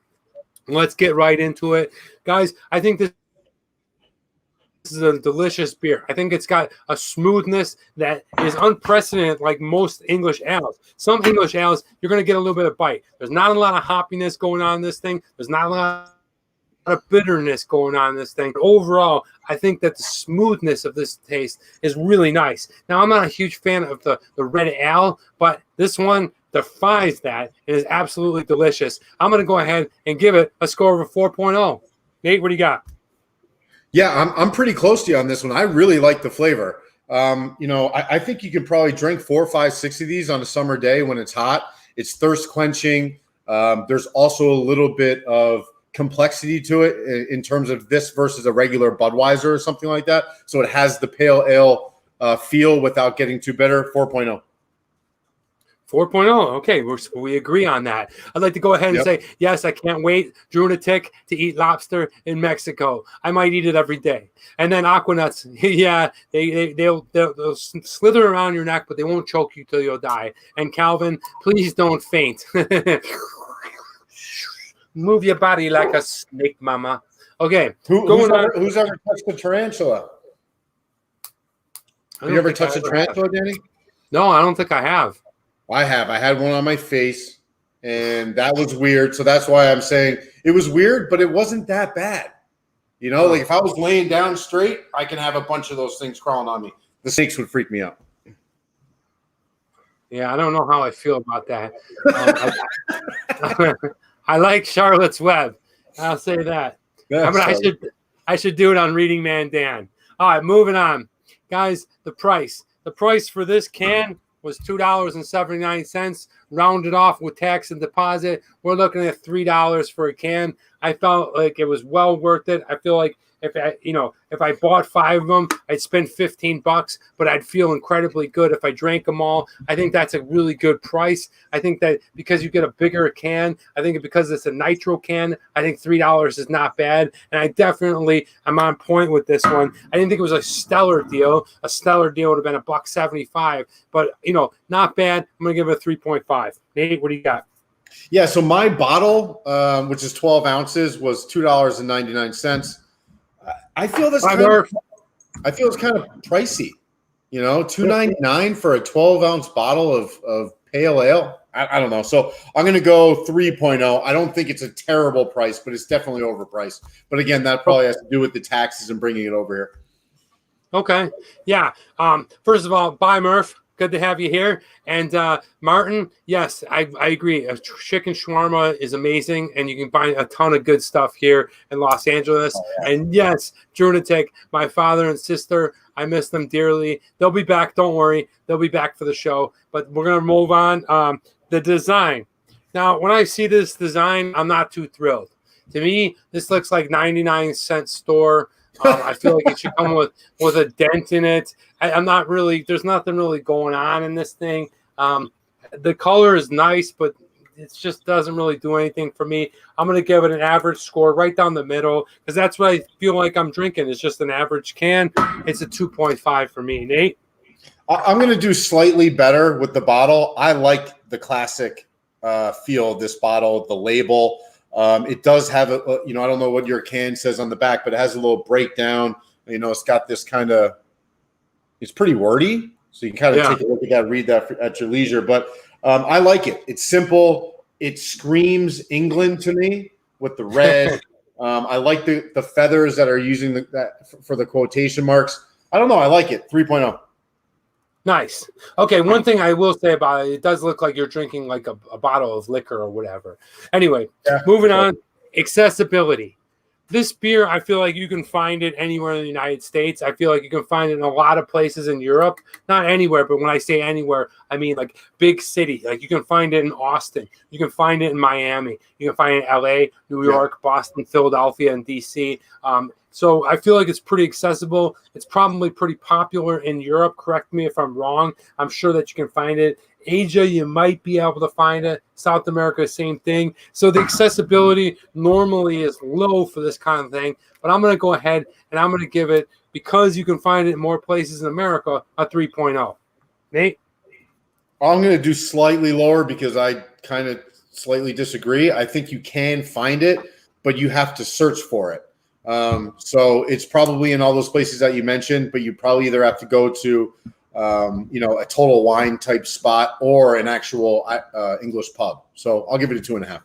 Let's get right into it. Guys, I think this is a delicious beer. I think it's got a smoothness that is unprecedented like most English ales. Some English ales, you're going to get a little bit of bite. There's not a lot of hoppiness going on in this thing. There's not a lot of bitterness going on in this thing. Overall, I think that the smoothness of this taste is really nice. Now, I'm not a huge fan of the red ale, but this one defies that. It is absolutely delicious. I'm going to go ahead and give it a score of a 4.0. Nate, what do you got? Yeah, I'm pretty close to you on this one. I really like the flavor. I think you can probably drink 4, 5, 6 of these on a summer day when it's hot. It's thirst quenching. There's also a little bit of complexity to it in terms of this versus a regular Budweiser or something like that. So it has the pale ale feel without getting too bitter. 4.0. 4.0. Okay, we agree on that. I'd like to go ahead and say, yes, I can't wait, Drunatic, to eat lobster in Mexico. I might eat it every day. And then Aquanauts, yeah, they'll slither around your neck, but they won't choke you till you'll die. And Calvin, please don't faint. Move your body like a snake, mama. Okay. Who's ever touched a tarantula? Have you ever touched a tarantula, Danny? No, I don't think I have. I have. I had one on my face, and that was weird. So that's why I'm saying it was weird, but it wasn't that bad. Like if I was laying down straight, I can have a bunch of those things crawling on me. The snakes would freak me out. Yeah, I don't know how I feel about that. I like Charlotte's Web. I'll say that. I should do it on Reading Man Dan. All right, moving on. Guys, the price. The price for this can was $2.79. Rounded off with tax and deposit, we're looking at $3 for a can. I felt like it was well worth it. I feel like if I bought 5 of them, I'd spend $15, but I'd feel incredibly good if I drank them all. I think that's a really good price. I think that because you get a bigger can, I think because it's a nitro can, I think $3 is not bad. And I'm on point with this one. I didn't think it was a stellar deal. A stellar deal would have been $1.75, but not bad. I'm gonna give it a 3.5. Nate, what do you got? Yeah, so my bottle, which is 12 ounces, was $2.99. I feel it's kind of pricey, $2.99 for a 12-ounce bottle of pale ale. I don't know. So I'm going to go 3.0. I don't think it's a terrible price, but it's definitely overpriced. But again, that probably has to do with the taxes and bringing it over here. Okay. Yeah. First of all, bye, Murph. Good to have you here. And Martin, yes, I agree. A chicken shawarma is amazing, and you can find a ton of good stuff here in Los Angeles. Oh, yeah. And yes, Drunatic, my father and sister, I miss them dearly. They'll be back. Don't worry. They'll be back for the show. But we're going to move on. The design. Now, when I see this design, I'm not too thrilled. To me, this looks like 99-cent store. I feel like it should come with a dent in it. I'm not really – there's nothing really going on in this thing. The color is nice, but it just doesn't really do anything for me. I'm going to give it an average score right down the middle because that's what I feel like I'm drinking. It's just an average can. It's a 2.5 for me. Nate? I'm going to do slightly better with the bottle. I like the classic feel of this bottle, the label. It does have I don't know what your can says on the back, but it has a little breakdown. It's got this kind of, it's pretty wordy. So you can kind of take a look at that, read that at your leisure. But I like it. It's simple. It screams England to me with the red. I like the feathers that are using that for the quotation marks. I don't know. I like it. 3.0. Nice. Okay, one thing I will say about it, it does look like you're drinking like a bottle of liquor or whatever. Anyway, moving on, accessibility. This beer, I feel like you can find it anywhere in the United States. I feel like you can find it in a lot of places in Europe. Not anywhere, but when I say anywhere, I mean like big city. Like you can find it in Austin. You can find it in Miami. You can find it in LA, New York, Boston, Philadelphia, and DC. So I feel like it's pretty accessible. It's probably pretty popular in Europe. Correct me if I'm wrong. I'm sure that you can find it. Asia, you might be able to find it. South America, same thing. So the accessibility normally is low for this kind of thing. But I'm going to go ahead and I'm going to give it, because you can find it in more places in America, a 3.0. Nate? I'm going to do slightly lower because I kind of slightly disagree. I think you can find it, but you have to search for it. So it's probably in all those places that you mentioned, but you probably either have to go to, a Total Wine type spot or an actual English pub. So I'll give it a 2.5.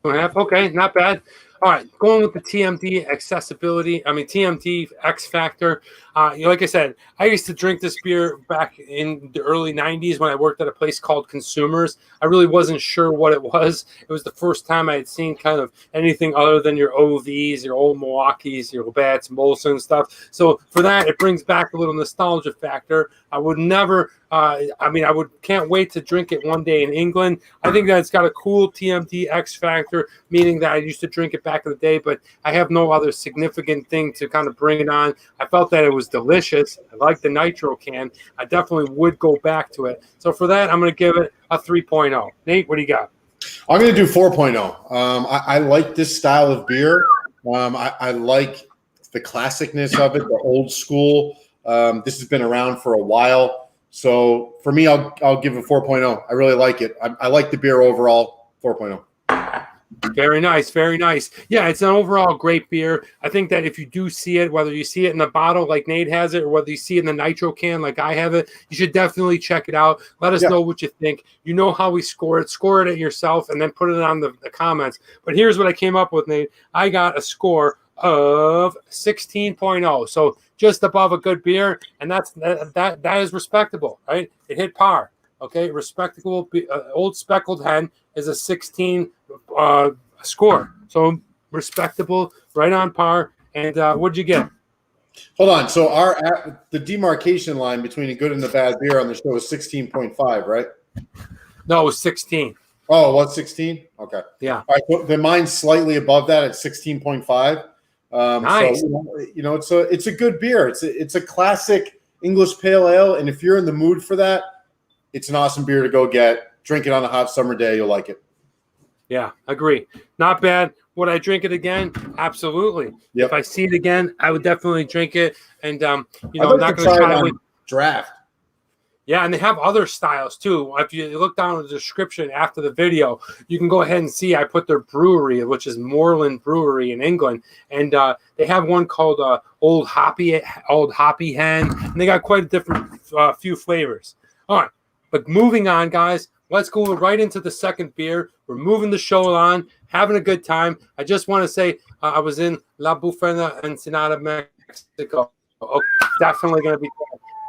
2.5. Okay, not bad. All right, going with the TMD TMD X Factor. Like I said, I used to drink this beer back in the early 90s when I worked at a place called Consumers. I really wasn't sure what it was. It was the first time I had seen kind of anything other than your OVs, your old Milwaukees, your Labatt's, Molson stuff. So for that, it brings back a little nostalgia factor. I would never can't wait to drink it one day in England. I think that it's got a cool TMD X Factor, meaning that I used to drink it back in the day, but I have no other significant thing to kind of bring it on. I felt that it was delicious. I like the nitro can. I definitely would go back to it. So for that, I'm going to give it a 3.0. Nate, what do you got? I'm going to do 4.0. I like this style of beer. I like the classicness of it, the old school. This has been around for a while. So for me, I'll give it 4.0. I really like it. I like the beer overall. 4.0. Very nice, very nice. Yeah, it's an overall great beer. I think that if you do see it, whether you see it in the bottle like Nate has it, or whether you see it in the nitro can like I have it, you should definitely check it out. Let us know what you think. You know how we score it. Score it at yourself and then put it on the comments. But here's what I came up with, Nate. I got a score of 16.0. So just above a good beer, and that is respectable, right? It hit par. Okay, respectable. Old Speckled Hen is a 16 score, so respectable, right on par. And what'd you get? Hold on. So the demarcation line between a good and a bad beer on the show is 16.5, right? No, it was 16. Oh, what's 16? Okay. Yeah. All right. So the mine's slightly above that at 16.5. Nice. So it's a good beer. It's a classic English pale ale, and if you're in the mood for that, it's an awesome beer to go get. Drink it on a hot summer day. You'll like it. Yeah, agree. Not bad. Would I drink it again? Absolutely. Yep. If I see it again, I would definitely drink it. And I'm I'd like not to going to try it it on with. draft. Yeah, and they have other styles too. If you look down in the description after the video, you can go ahead and see I put their brewery, which is Moreland Brewery in England, and they have one called Old Hoppy Hen, and they got quite a different few flavors. All right, but moving on, guys. Let's go right into the second beer. We're moving the show on, having a good time. I just want to say I was in La Bufena Ensenada, Mexico. Oh, definitely going to be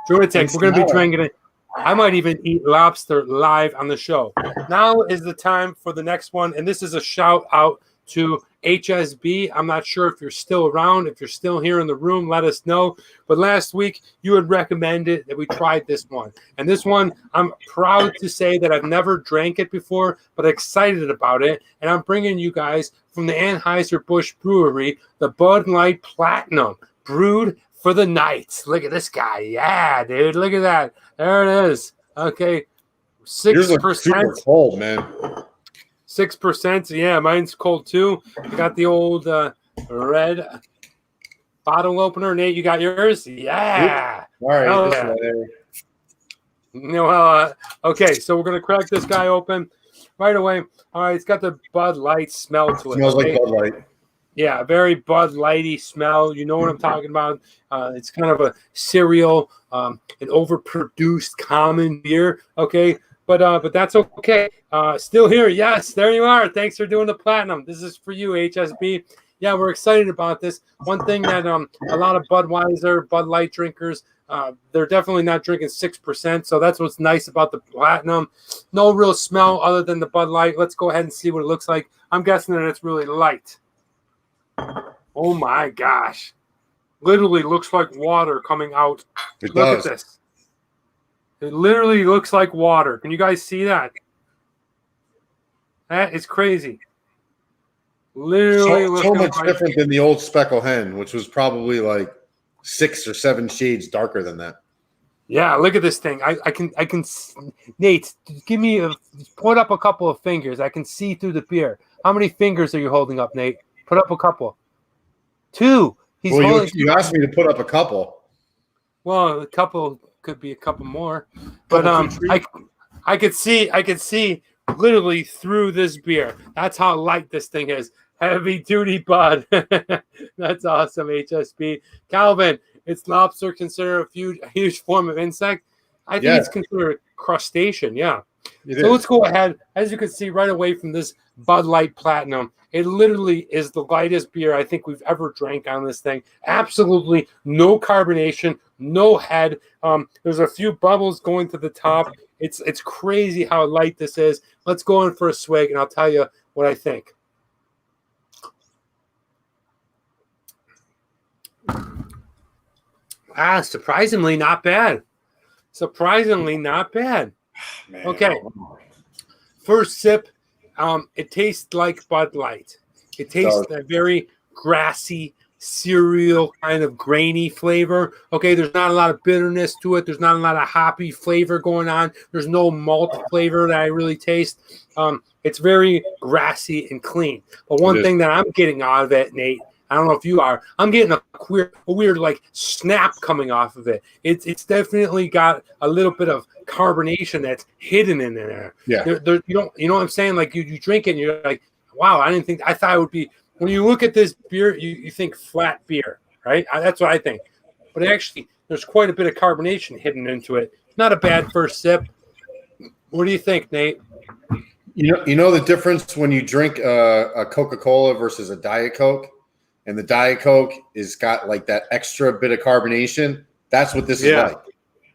terrific. We're going to be drinking it. I might even eat lobster live on the show. Now is the time for the next one, and this is a shout out to HSB. I'm not sure if you're still around. If you're still here in the room, let us know. But last week, you had recommended that we tried this one. And this one, I'm proud to say that I've never drank it before, but excited about it. And I'm bringing you guys from the Anheuser-Busch Brewery, the Bud Light Platinum, brewed for the night. Look at this guy. Yeah, dude. Look at that. There it is. Okay. 6%. Super cold, man. 6%. Yeah, mine's cold too. I got the old red bottle opener. Nate, you got yours? Yeah. All right. Okay, so we're going to crack this guy open right away. All right, it's got the Bud Light smell to it. Smells like Bud Light. Yeah, very Bud Lighty smell. You know what I'm talking about. It's kind of a cereal, an overproduced common beer. Okay. But that's okay. Still here. Yes, there you are. Thanks for doing the platinum. This is for you, HSB. Yeah, we're excited about this. One thing that a lot of Budweiser, Bud Light drinkers, they're definitely not drinking 6%. So that's what's nice about the platinum. No real smell other than the Bud Light. Let's go ahead and see what it looks like. I'm guessing that it's really light. Oh my gosh. Literally looks like water coming out. Look at this. It literally looks like water. Can you guys see that? That is crazy. Literally so much different than the old Speckled Hen, which was probably like 6 or 7 shades darker than that. Yeah, look at this thing. I can Nate, put up a couple of fingers. I can see through the beer. How many fingers are you holding up, Nate? Put up a couple. 2. You asked me to put up a couple. Well, a couple could be a couple more, but I could see literally through this beer. That's how light this thing is. Heavy duty Bud. That's awesome, HSB. Calvin, is lobster considered a huge form of insect? I think it's considered a crustacean. Yeah. Let's go ahead. As you can see right away from this Bud Light Platinum, it literally is the lightest beer I think we've ever drank on this thing. Absolutely no carbonation, no head. There's a few bubbles going to the top. It's crazy how light this is. Let's go in for a swig, and I'll tell you what I think. Surprisingly not bad. Surprisingly not bad. Man, okay. First sip, it tastes like Bud Light. It tastes a very grassy, cereal kind of grainy flavor. Okay, there's not a lot of bitterness to it. There's not a lot of hoppy flavor going on. There's no malt flavor that I really taste. It's very grassy and clean. But one thing that I'm getting out of it, Nate, I don't know if you are, I'm getting a weird like snap coming off of it. It's definitely got a little bit of carbonation that's hidden in there. Yeah. You know what I'm saying? Like you drink it and you're like, wow, I thought it would be, when you look at this beer, you think flat beer, right? That's what I think. But actually, there's quite a bit of carbonation hidden into it. Not a bad first sip. What do you think, Nate? You know the difference when you drink a Coca-Cola versus a Diet Coke? And the Diet Coke is got like that extra bit of carbonation. That's what this is like.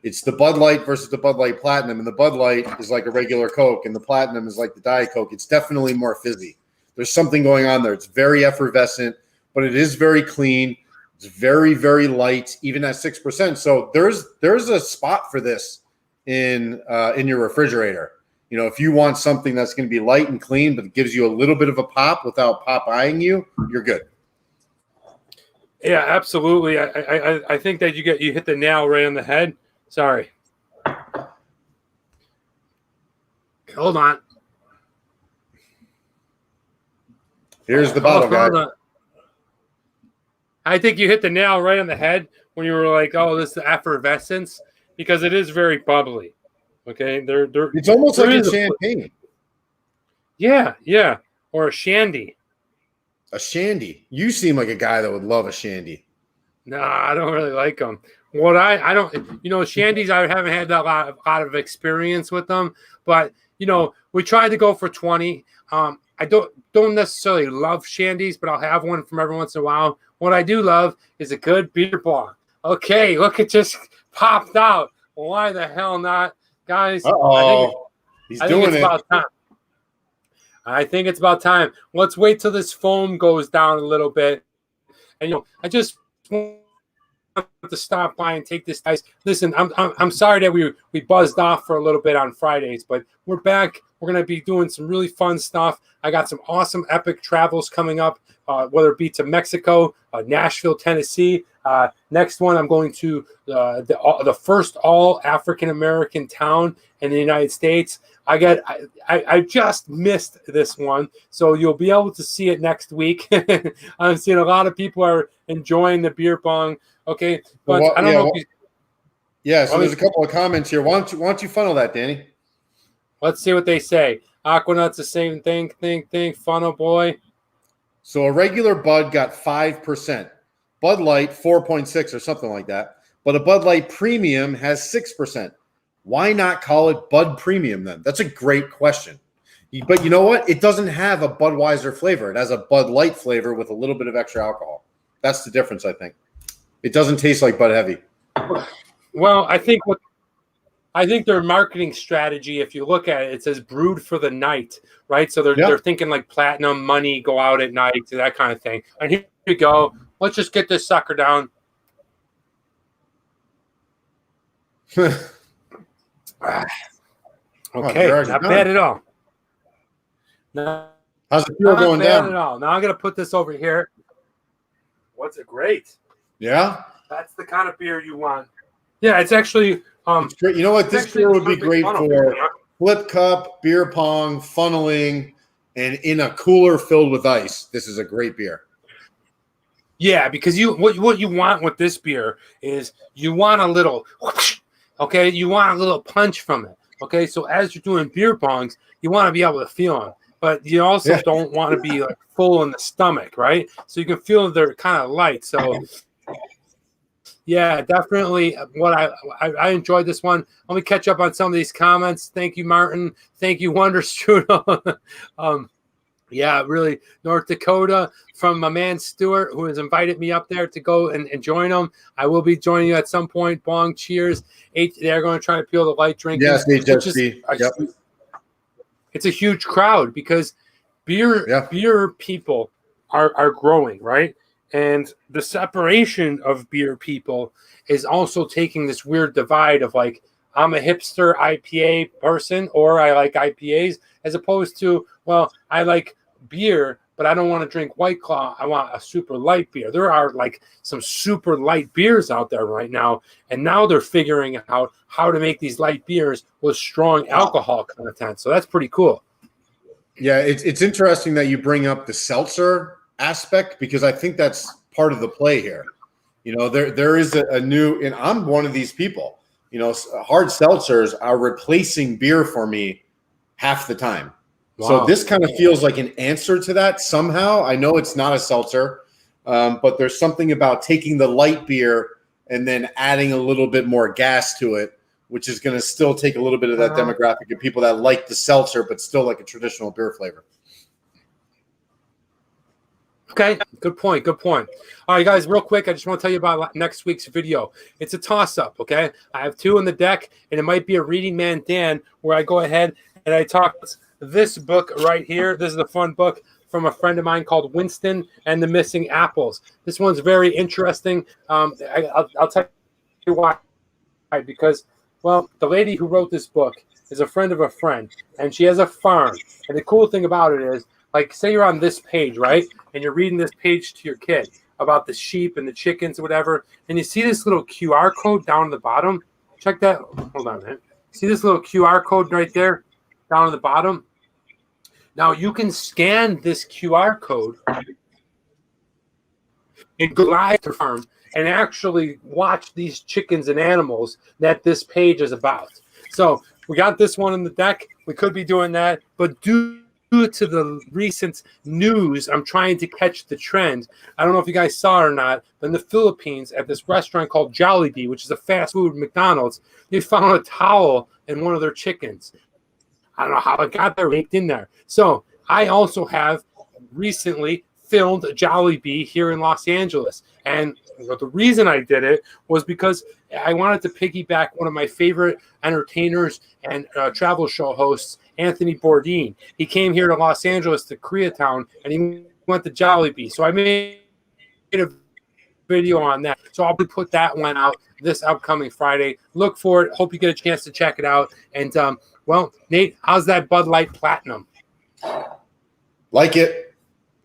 It's the Bud Light versus the Bud Light Platinum, and the Bud Light is like a regular Coke, and the Platinum is like the Diet Coke. It's definitely more fizzy. There's something going on there. It's very effervescent, but it is very clean. It's very, very light, even at 6%. So there's a spot for this in your refrigerator. You know, if you want something that's going to be light and clean, but it gives you a little bit of a pop without pop eyeing you, you're good. Yeah, absolutely. I think that you hit the nail right on the head. Sorry. Hold on. Here's the bottle, guy. I think you hit the nail right on the head when you were like, "Oh, this is effervescence," because it is very bubbly. Okay, it's almost like a champagne. Yeah, or a shandy. A shandy. You seem like a guy that would love a shandy. No, I don't really like them. What I don't, shandies, I haven't had that lot of experience with them, but we tried to go for 20. I don't necessarily love shandies, but I'll have one from every once in a while. What I do love is a good beer bong. Okay, look, it just popped out. Why the hell not, guys? He's doing it. About time. I think it's about time. Let's wait till this foam goes down a little bit. And I just want to stop by and take this ice. Listen, I'm sorry that we buzzed off for a little bit on Fridays, but we're back. We're going to be doing some really fun stuff. I got some awesome epic travels coming up, whether it be to Mexico, Nashville, Tennessee. Next one, I'm going to the first all African American town in the United States. I just missed this one, so you'll be able to see it next week. I'm seeing a lot of people are enjoying the beer bong. Okay, but I don't know. So there's a couple of comments here. Why don't you funnel that, Danny? Let's see what they say. Aquanauts, the same thing. Funnel boy. So a regular Bud got 5%. Bud Light 4.6 or something like that. But a Bud Light Premium has 6%. Why not call it Bud Premium then? That's a great question. But you know what? It doesn't have a Budweiser flavor. It has a Bud Light flavor with a little bit of extra alcohol. That's the difference, I think. It doesn't taste like Bud Heavy. Well, I think their marketing strategy, if you look at it, it says brewed for the night, right? So they're thinking like platinum money, go out at night, that kind of thing. And here we go. Let's just get this sucker down. Okay, not bad at all. How's the fuel going down? At all. Now I'm going to put this over here. What's it great? Yeah? That's the kind of beer you want. Yeah, it's actually... it's great. You know what? This beer would be great for flip cup, beer pong, funneling, and in a cooler filled with ice. This is a great beer. Yeah, because what you want with this beer is you want a little, okay? You want a little punch from it, okay? So as you're doing beer bongs, you want to be able to feel them, but you also don't want to be like full in the stomach, right? So you can feel they're kind of light. So yeah, definitely. What I enjoyed this one. Let me catch up on some of these comments. Thank you, Martin. Thank you, Wonderstrudel. Yeah, really. North Dakota from my man Stuart, who has invited me up there to go and join them. I will be joining you at some point. Bong cheers. They're going to try to peel the light drinking. Yes, HSC. Yep. It's a huge crowd because beer people are growing, right? And the separation of beer people is also taking this weird divide of like, I'm a hipster IPA person or I like IPAs, as opposed to, well, I like beer, but I don't want to drink White Claw. I want a super light beer. There are like some super light beers out there right now. And now they're figuring out how to make these light beers with strong alcohol content. So that's pretty cool. Yeah, it's interesting that you bring up the seltzer aspect because I think that's part of the play here. You know, there is a new, and I'm one of these people, you know, hard seltzers are replacing beer for me half the time. Wow. So this kind of feels like an answer to that somehow. I know it's not a seltzer, but there's something about taking the light beer and then adding a little bit more gas to it, which is going to still take a little bit of that demographic of people that like the seltzer, but still like a traditional beer flavor. Okay, good point. Good point. All right, guys, real quick, I just want to tell you about next week's video. It's a toss-up, okay? I have two in the deck, and it might be a Reading Man Dan where I go ahead and I talk this book right here. This is a fun book, from a friend of mine called Winston and the Missing Apples. This one's very interesting. I'll tell you why. Because, well, the lady who wrote this book is a friend of a friend, and she has a farm. And the cool thing about it is, like, say you're on this page, right? And you're reading this page to your kid about the sheep and the chickens or whatever, and you see this little QR code down at the bottom. Check that. Hold on a minute. See this little QR code right there down at the bottom? Now you can scan this QR code and go live to farm and actually watch these chickens and animals that this page is about. So we got this one in the deck. We could be doing that, but due to the recent news, I'm trying to catch the trend. I don't know if you guys saw it or not, but in the Philippines at this restaurant called Jollibee, which is a fast food McDonald's, they found a towel in one of their chickens. I don't know how it got there, raked in there. So I also have recently filmed Jollibee here in Los Angeles. And the reason I did it was because I wanted to piggyback one of my favorite entertainers and travel show hosts, Anthony Bourdain. He came here to Los Angeles to Koreatown, and he went to Jollibee. So I made a video on that. So I'll put that one out this upcoming Friday. Look for it. Hope you get a chance to check it out. And, well, Nate, how's that Bud Light Platinum? Like it.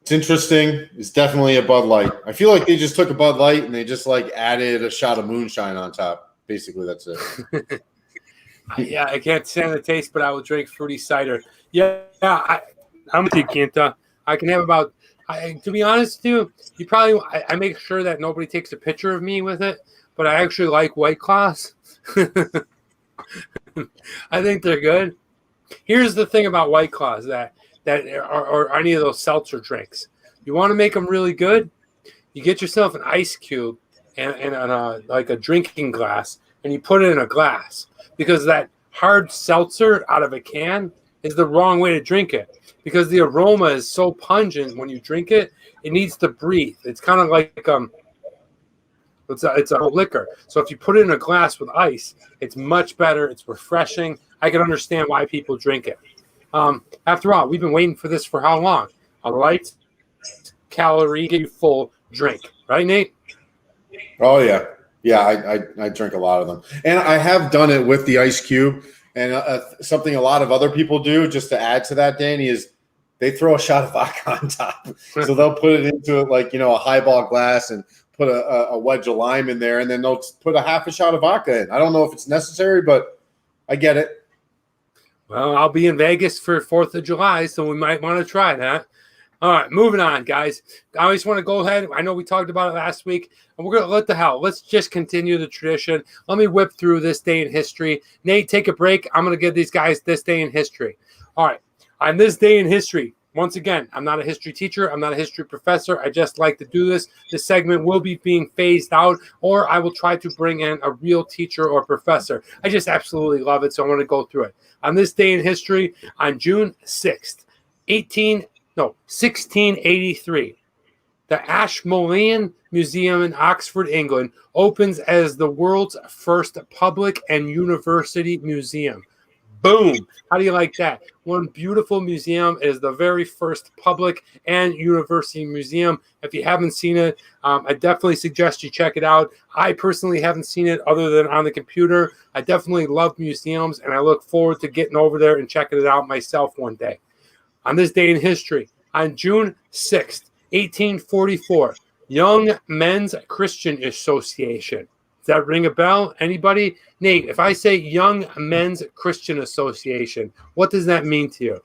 It's interesting. It's definitely a Bud Light. I feel like they just took a Bud Light and they just like added a shot of moonshine on top. Basically, that's it. Yeah, I can't stand the taste, but I will drink fruity cider. Yeah, I'm with you, Quinta. I can have about, to be honest with you, I make sure that nobody takes a picture of me with it, but I actually like White Claws. I think they're good. Here's the thing about White Claws that or any of those seltzer drinks. You want to make them really good, you get yourself an ice cube and like a drinking glass, and you put it in a glass, because that hard seltzer out of a can is the wrong way to drink it, because the aroma is so pungent when you drink it. It needs to breathe. It's kind of like it's a liquor. So if you put it in a glass with ice, it's much better. It's refreshing. I can understand why people drink it. After all, we've been waiting for this for how long? A light, calorie full drink, right, Nate? Oh yeah, I drink a lot of them, and I have done it with the ice cube. And something a lot of other people do, just to add to that, Danny, is they throw a shot of vodka on top. So they'll put it into it like, a highball glass and put a wedge of lime in there, and then they'll put a half a shot of vodka in. I don't know if it's necessary, but I get it. Well, I'll be in Vegas for 4th of July, so we might want to try that. All right, moving on, guys. I always want to go ahead. I know we talked about it last week, and we're going to let's just continue the tradition. Let me whip through this day in history. Nate, take a break. I'm going to give these guys this day in history. All right, on this day in history, once again, I'm not a history teacher. I'm not a history professor. I just like to do this. This segment will be being phased out, or I will try to bring in a real teacher or professor. I just absolutely love it, so I want to go through it. On this day in history, on June 6th, 1683, the Ashmolean Museum in Oxford, England, opens as the world's first public and university museum. Boom. How do you like that? One beautiful museum. Is the very first public and university museum. If you haven't seen it, I definitely suggest you check it out. I personally haven't seen it other than on the computer. I definitely love museums, and I look forward to getting over there and checking it out myself one day. On this day in history, on June 6th, 1844, Young Men's Christian Association. Does that ring a bell? Anybody? Nate, if I say Young Men's Christian Association, what does that mean to you?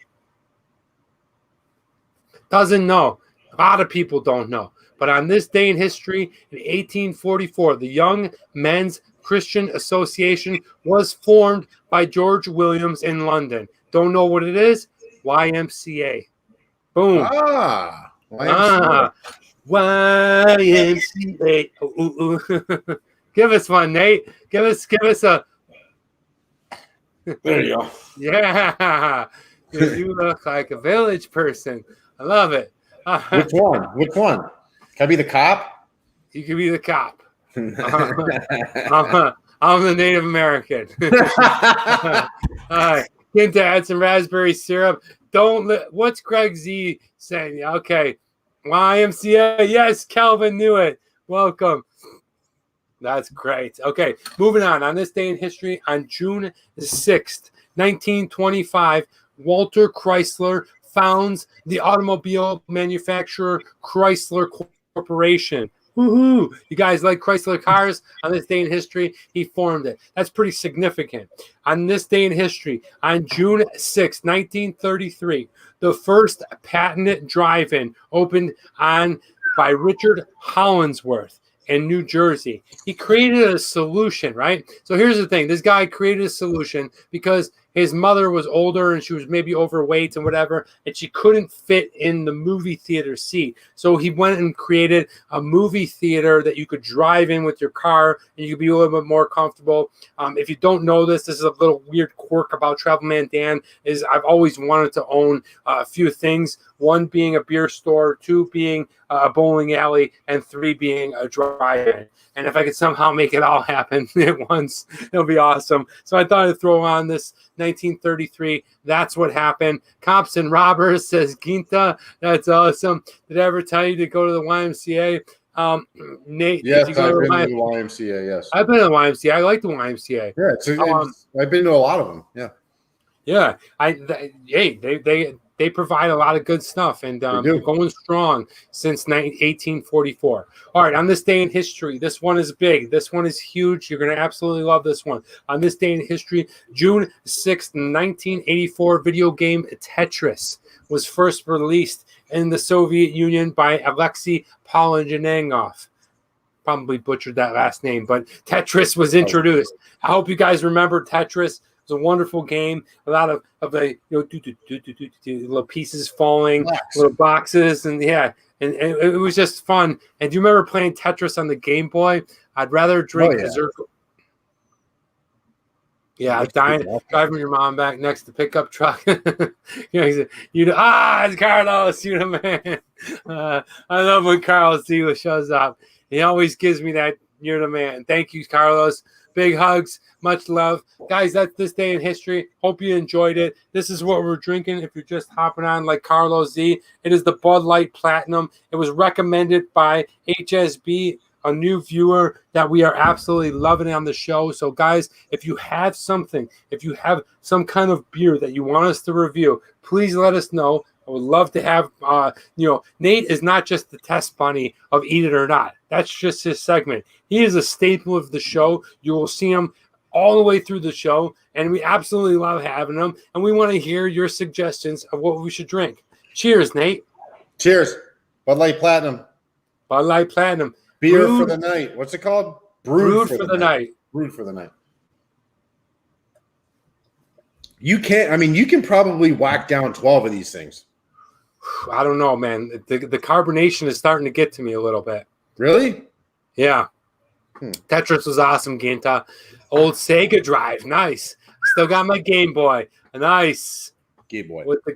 Doesn't know. A lot of people don't know. But on this day in history, in 1844, the Young Men's Christian Association was formed by George Williams in London. Don't know what it is? YMCA. Boom. YMCA. YMCA. Ooh. Give us one, Nate. Give us a. There you go. Yeah. You look like a village person. I love it. Which one? Can I be the cop? You can be the cop. I'm the Native American. All right. Get to add some raspberry syrup. What's Greg Z saying? Okay. YMCA. Yes, Calvin knew it. Welcome. That's great. Okay, moving on. On this day in history, on June 6th, 1925, Walter Chrysler founds the automobile manufacturer Chrysler Corporation. Woohoo! You guys like Chrysler cars? On this day in history, he formed it. That's pretty significant. On this day in history, on June 6th, 1933, the first patented drive-in opened by Richard Hollingsworth in New Jersey. He created a solution, right? So here's the thing. This guy created a solution because his mother was older and she was maybe overweight and whatever, and she couldn't fit in the movie theater seat. So he went and created a movie theater that you could drive in with your car and you could be a little bit more comfortable. If you don't know this is a little weird quirk about Travelman Dan, is I've always wanted to own a few things. One being a beer store, two being a bowling alley, and three being a drive-in. And if I could somehow make it all happen at once, it'll be awesome. So I thought I'd throw on this 1933. That's what happened. Cops and Robbers, says Ginta. That's awesome. Did I ever tell you to go to the YMCA? Nate, yes, did you go I've to been the to the YMCA. Yes, I've been to the YMCA. I like the YMCA. Yeah, I've been to a lot of them. Yeah, yeah. They provide a lot of good stuff, and they're going strong since 1844. All right, on this day in history, this one is big. This one is huge. You're going to absolutely love this one. On this day in history, June 6th, 1984, video game Tetris was first released in the Soviet Union by Alexei Polyanov. Probably butchered that last name, but Tetris was introduced. I hope you guys remember Tetris. It was a wonderful game. A lot of the little pieces falling, little boxes, and it was just fun. And do you remember playing Tetris on the Game Boy? I'd rather drink dessert. Yeah, driving your mom back next to pickup truck. It's Carlos, you the man. I love when Carlos D shows up. He always gives me that you're the man. Thank you, Carlos. Big hugs, much love. Guys, that's this day in history. Hope you enjoyed it. This is what we're drinking if you're just hopping on like Carlos Z. It is the Bud Light Platinum. It was recommended by HSB, a new viewer that we are absolutely loving on the show. So, guys, if you have some kind of beer that you want us to review, please let us know. I would love to have, Nate is not just the test bunny of Eat It or Not. That's just his segment. He is a staple of the show. You will see him all the way through the show, and we absolutely love having him. And we want to hear your suggestions of what we should drink. Cheers, Nate. Cheers. Bud Light Platinum. Bud Light Platinum. Beer for the night. What's it called? Brewed for the night. Brewed for the night. You can probably whack down 12 of these things. I don't know, man. The carbonation is starting to get to me a little bit. Really? Yeah. Tetris was awesome, Ginta. Old Sega Drive. Nice. Still got my Game Boy. Nice. Game Boy. With the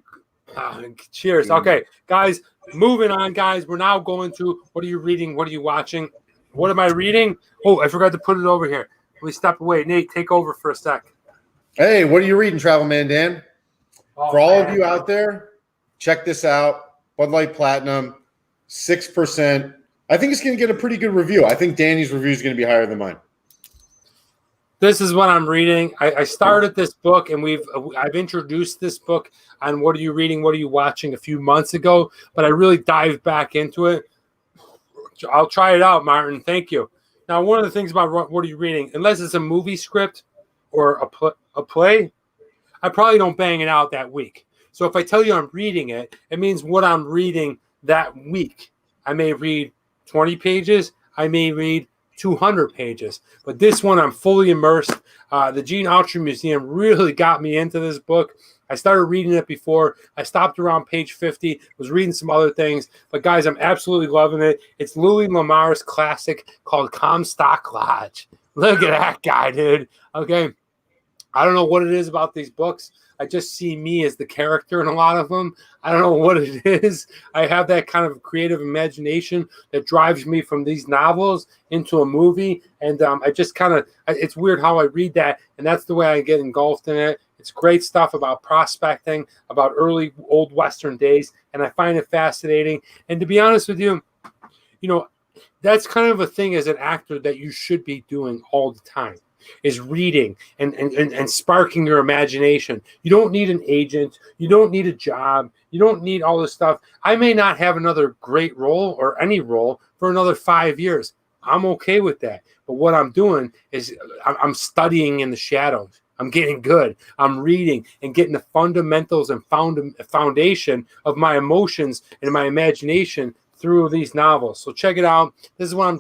cheers. Okay, guys, moving on, guys. We're now going to what are you reading? What are you watching? What am I reading? Oh, I forgot to put it over here. Let me step away. Nate, take over for a sec. Hey, what are you reading, Travelman Dan? For all of you out there, check this out. Bud Light Platinum, 6%. I think it's going to get a pretty good review. I think Danny's review is going to be higher than mine. This is what I'm reading. I started this book, and I've introduced this book on What Are You Reading, What Are You Watching a few months ago, but I really dived back into it. I'll try it out, Martin. Thank you. Now, one of the things about What Are You Reading, unless it's a movie script or a play, I probably don't bang it out that week. So if I tell you I'm reading it, it means what I'm reading that week. I may read 20 pages. I may read 200 pages. But this one, I'm fully immersed. The Gene Autry Museum really got me into this book. I started reading it before. I stopped around page 50, was reading some other things. But, guys, I'm absolutely loving it. It's Louis Lamar's classic called Comstock Lodge. Look at that guy, dude. Okay. I don't know what it is about these books. I just see me as the character in a lot of them. I don't know what it is. I have that kind of creative imagination that drives me from these novels into a movie. And I just kind of, it's weird how I read that. And that's the way I get engulfed in it. It's great stuff about prospecting, about early old Western days, and I find it fascinating. And to be honest with you, that's kind of a thing as an actor that you should be doing all the time, is reading and sparking your imagination. You don't need an agent. You don't need a job. You don't need all this stuff. I may not have another great role or any role for another 5 years. I'm okay with that. But what I'm doing is I'm studying in the shadows. I'm getting good. I'm reading and getting the fundamentals and foundation of my emotions and my imagination through these novels. So check it out. This is what I'm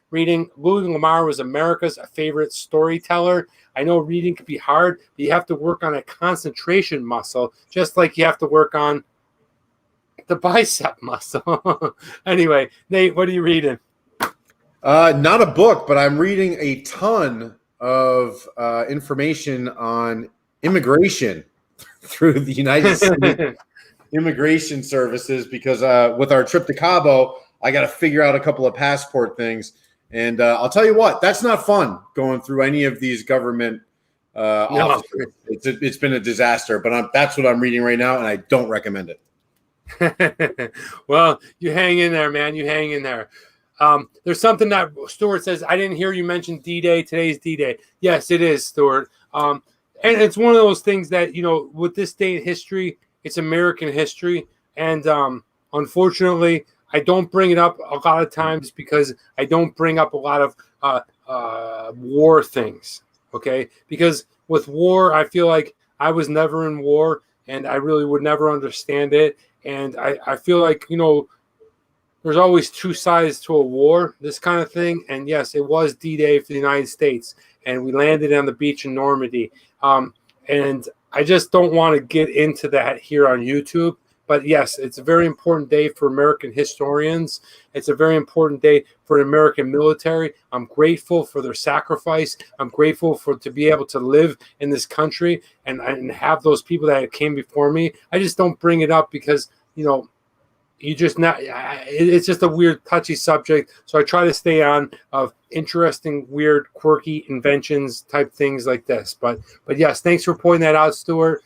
reading. Louis Lamar was America's favorite storyteller. I know reading can be hard, but you have to work on a concentration muscle, just like you have to work on the bicep muscle. Anyway, Nate, what are you reading? Not a book, but I'm reading a ton of information on immigration through the United States immigration services, because with our trip to Cabo, I got to figure out a couple of passport things. And I'll tell you what, that's not fun going through any of these government offices. It's been a disaster, but that's what I'm reading right now, and I don't recommend it. Well, you hang in there, man. You hang in there. There's something that Stuart says, I didn't hear you mention D-Day. Today's D-Day. Yes, it is, Stuart. And it's one of those things that, with this day in history, it's American history. And unfortunately, I don't bring it up a lot of times because I don't bring up a lot of war things, okay? Because with war, I feel like I was never in war, and I really would never understand it. And I feel like, there's always two sides to a war, this kind of thing. And yes, it was D-Day for the United States, and we landed on the beach in Normandy. And I just don't want to get into that here on YouTube. But yes, it's a very important day for American historians. It's a very important day for the American military. I'm grateful for their sacrifice. I'm grateful to be able to live in this country and have those people that came before me. I just don't bring it up because, it's just a weird, touchy subject. So I try to stay on of interesting, weird, quirky inventions type things like this. But yes, thanks for pointing that out, Stuart.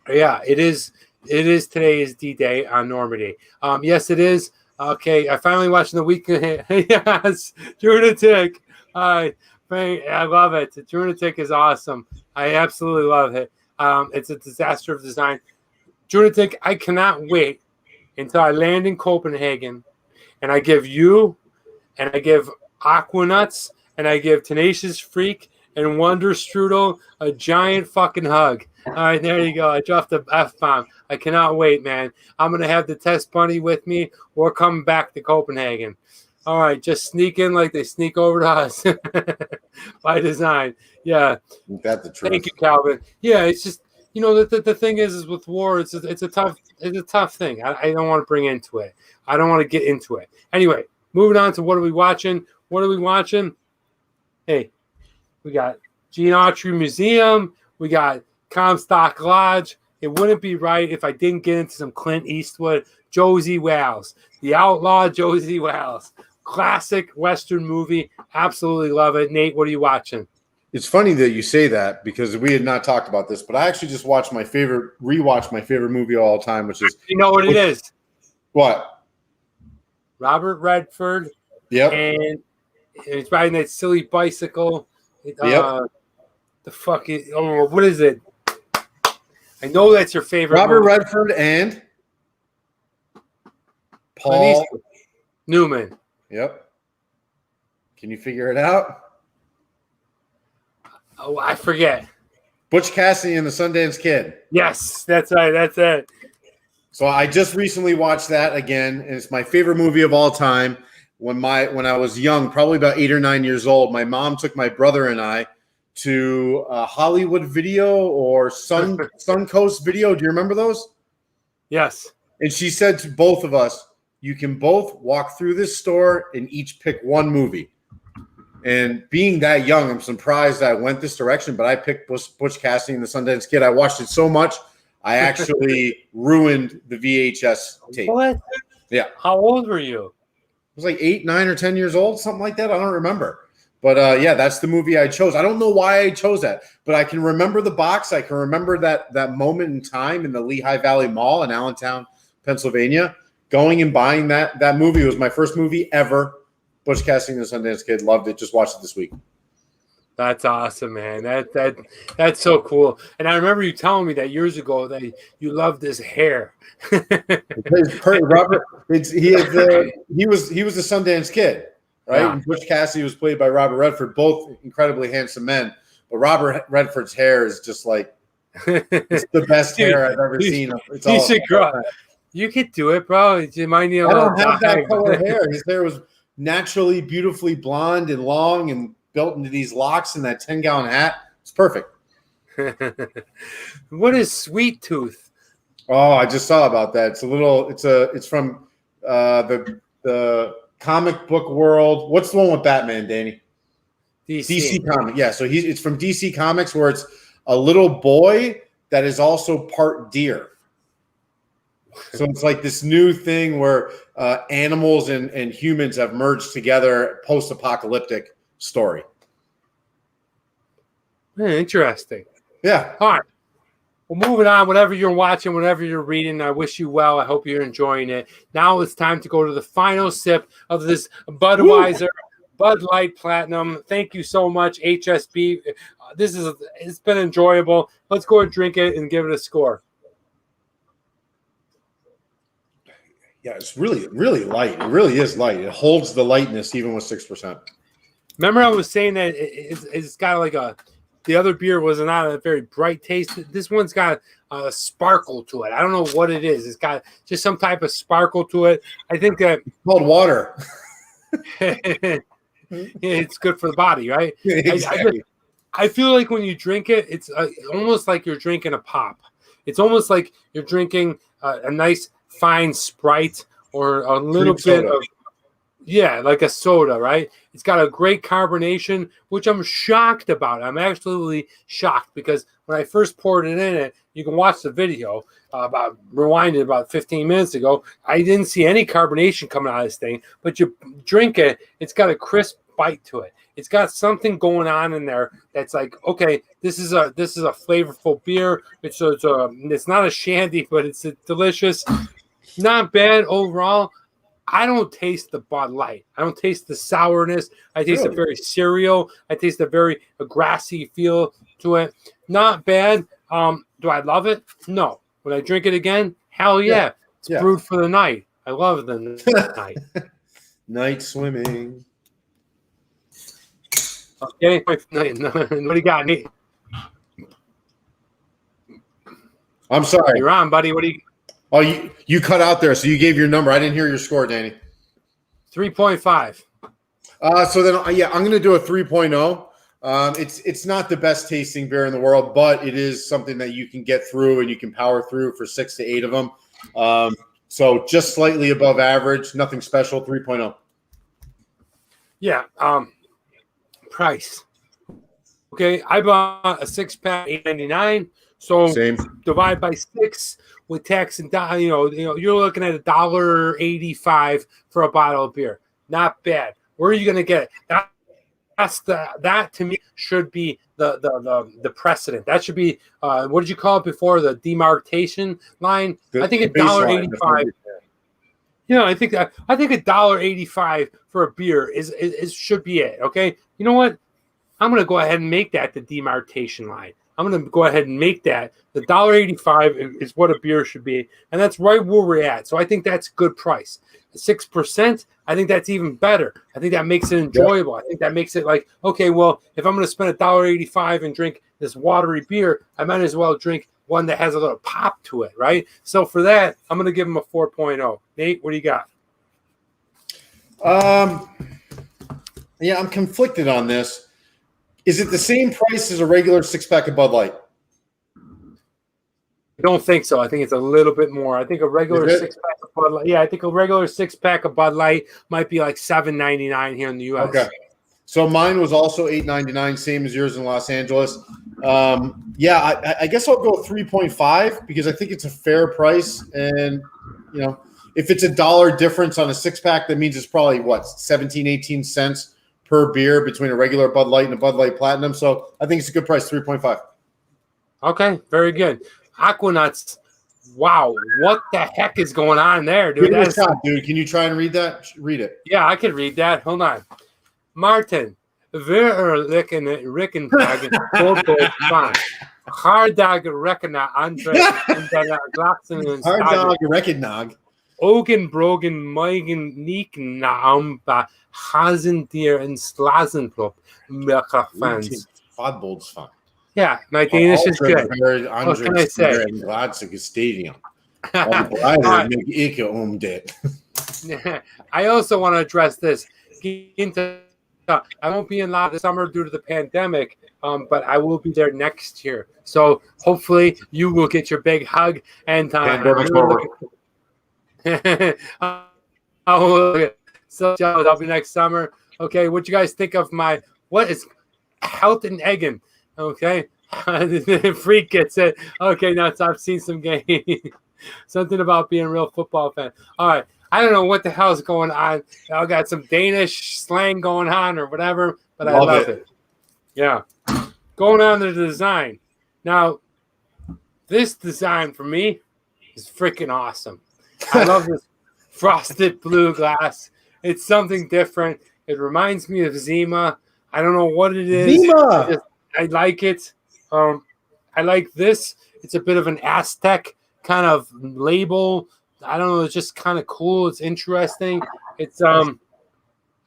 Yeah, it is. It is today is D-Day on Normandy. Yes, it is. Okay, I finally watched the weekend. Yes, Lunatic. I love it. Lunatic is awesome. I absolutely love it. It's a disaster of design. Lunatic, I cannot wait until I land in Copenhagen, and I give you, and I give Aquanauts, and I give Tenacious Freak and Wonder Strudel a giant fucking hug. All right, there you go. I dropped the F-bomb. I cannot wait, man. I'm going to have the test bunny with me. We're coming back to Copenhagen. All right, just sneak in like they sneak over to us by design. Yeah. That's the truth. Thank you, Calvin. Yeah, it's just, the thing is with war, it's a tough thing. I don't want to bring into it. I don't want to get into it. Anyway, moving on to what are we watching? Hey, we got Gene Autry Museum. We got Comstock Lodge. It wouldn't be right if I didn't get into some Clint Eastwood. Josie Wales, the outlaw Josie Wales. Classic Western movie. Absolutely love it. Nate, what are you watching? It's funny that you say that because we had not talked about this, but I actually just rewatched my favorite movie of all time, which is... You know what it is? What? Robert Redford. Yep. And he's riding that silly bicycle. Yep. The fuck is... Oh, what is it? I know that's your favorite Robert movie. Redford and Paul Newman. Yep. Can you figure it out? Oh, I forget. Butch Cassidy and the Sundance Kid. Yes, that's right. That's it. So I just recently watched that again, and it's my favorite movie of all time. When I was young, probably about 8 or 9 years old, my mom took my brother and I to Hollywood Video or Suncoast Video. Do you remember those? Yes. And she said to both of us, you can both walk through this store and each pick one movie. And being that young, I'm surprised I went this direction, but I picked Butch Cassidy and the Sundance Kid. I watched it so much, I actually ruined the VHS tape. What? Yeah. How old were you? I was like 8, 9, or 10 years old, something like that. I don't remember. But yeah, that's the movie I chose. I don't know why I chose that, but I can remember the box. I can remember that moment in time in the Lehigh Valley Mall in Allentown, Pennsylvania. Going and buying that movie. It was my first movie ever. Butch Cassidy and the Sundance Kid. Loved it. Just watched it this week. That's awesome, man. That's so cool. And I remember you telling me that years ago that you loved his hair. Robert, he was the Sundance Kid, right? Yeah. And Butch Cassidy was played by Robert Redford, both incredibly handsome men. But Robert Redford's hair is just like it's the best hair I've ever seen. You could do it, bro. You might need a I don't little have that color hair. His hair was naturally beautifully blonde and long and built into these locks and that 10-gallon hat. It's perfect. What is Sweet Tooth? Oh, I just saw about that. It's from the comic book world. What's the one with Batman, Danny? DC Comics. Yeah, so it's from DC Comics, where it's a little boy that is also part deer. So it's like this new thing where animals and humans have merged together, post-apocalyptic story. Interesting. Yeah. All right. Well, moving on. Whatever you're watching, whatever you're reading, I wish you well. I hope you're enjoying it. Now it's time to go to the final sip of this Budweiser Bud Light Platinum. Thank you so much, HSB. It's been enjoyable. Let's go and drink it and give it a score. Yeah, it's really, really light. It really is light. It holds the lightness even with 6%. Remember I was saying that it's got like the other beer was not a very bright taste. This one's got a sparkle to it. I don't know what it is. It's got just some type of sparkle to it. I think that it's called water. It's good for the body, right? Exactly. I feel like when you drink it, it's almost like you're drinking a pop. It's almost like you're drinking a nice fine Sprite or a little bit of, like a soda, right? It's got a great carbonation, which I'm shocked about. I'm absolutely shocked because when I first poured it in you can watch the video rewinded about 15 minutes ago. I didn't see any carbonation coming out of this thing, but you drink it, it's got a crisp bite to it. It's got something going on in there that's like, okay, this is a flavorful beer. It's not a shandy, but it's delicious. Not bad overall. I don't taste the Bud Light. I don't taste the sourness. I taste a very cereal. I taste a very grassy feel to it. Not bad. Do I love it? No. Would I drink it again? Hell yeah. It's brewed for the night. I love the night. Night swimming. Okay. What do you got, Nate? I'm sorry. You're on, buddy. What do you? Oh, you cut out there, so you gave your number. I didn't hear your score, Danny. 3.5. So then, I'm going to do a 3.0. It's not the best tasting beer in the world, but it is something that you can get through and you can power through for 6 to 8 of them. So just slightly above average, nothing special, 3.0. Yeah. Price. Okay, I bought a 6-pack, $8.99. So same. Divide by 6 with tax and you're looking at $1.85 for a bottle of beer. Not bad. Where are you going to get it? That to me should be the precedent. That should be what did you call it before, the demarcation line? I think $1.85. I think $1.85 for a beer is should be it. Okay, you know what? I'm going to go ahead and make that the demarcation line. I'm going to go ahead and make that the $1.85 is what a beer should be, and that's right where we're at. So I think that's a good price. 6%, I think that's even better. I think that makes it enjoyable. I think that makes it like, okay, well, if I'm going to spend $1.85 and drink this watery beer, I might as well drink one that has a little pop to it, right? So for that, I'm going to give them a 4.0. Nate, what do you got? I'm conflicted on this. Is it the same price as a regular 6-pack of Bud Light? I don't think so. I think it's a little bit more. I think a regular 6-pack of Bud Light. Yeah, I think a regular 6-pack of Bud Light might be like $7.99 here in the U.S. Okay. So mine was also $8.99, same as yours in Los Angeles. I guess I'll go 3.5 because I think it's a fair price. And, if it's $1 difference on a 6-pack, that means it's probably, 17, 18 cents per beer between a regular Bud Light and a Bud Light Platinum. So I think it's a good price, 3.5. Okay, very good. Aquanauts. Wow, what the heck is going on there, dude? Give it a shot, dude. Can you try and read that? Read it. Yeah, I could read that. Hold on. Martin, Ricken Hard dog rekena Andre Glaxen Hard dog rekenog. Ogen Brogen Meigen Niek Naamba Hazendier and Slazenplop Milka fans. Fodboldsfan. Yeah, my Danish is good. What can I say? Stadium. I also want to address this. I won't be in live this summer due to the pandemic, but I will be there next year. So hopefully you will get your big hug. And so I'll be next summer. Okay, what you guys think of my what is Helton Egan? Okay, Freak gets it. Okay, now I've seen some games. Something about being a real football fan. All right. I don't know what the hell is going on. I got some Danish slang going on or whatever, but I love it. Yeah. Going on to the design. Now, this design for me is freaking awesome. I love this frosted blue glass. It's something different. It reminds me of Zima. I don't know what it is. Zima! I like it. I like this. It's a bit of an Aztec kind of label. I don't know. It's just kind of cool. It's interesting. It's I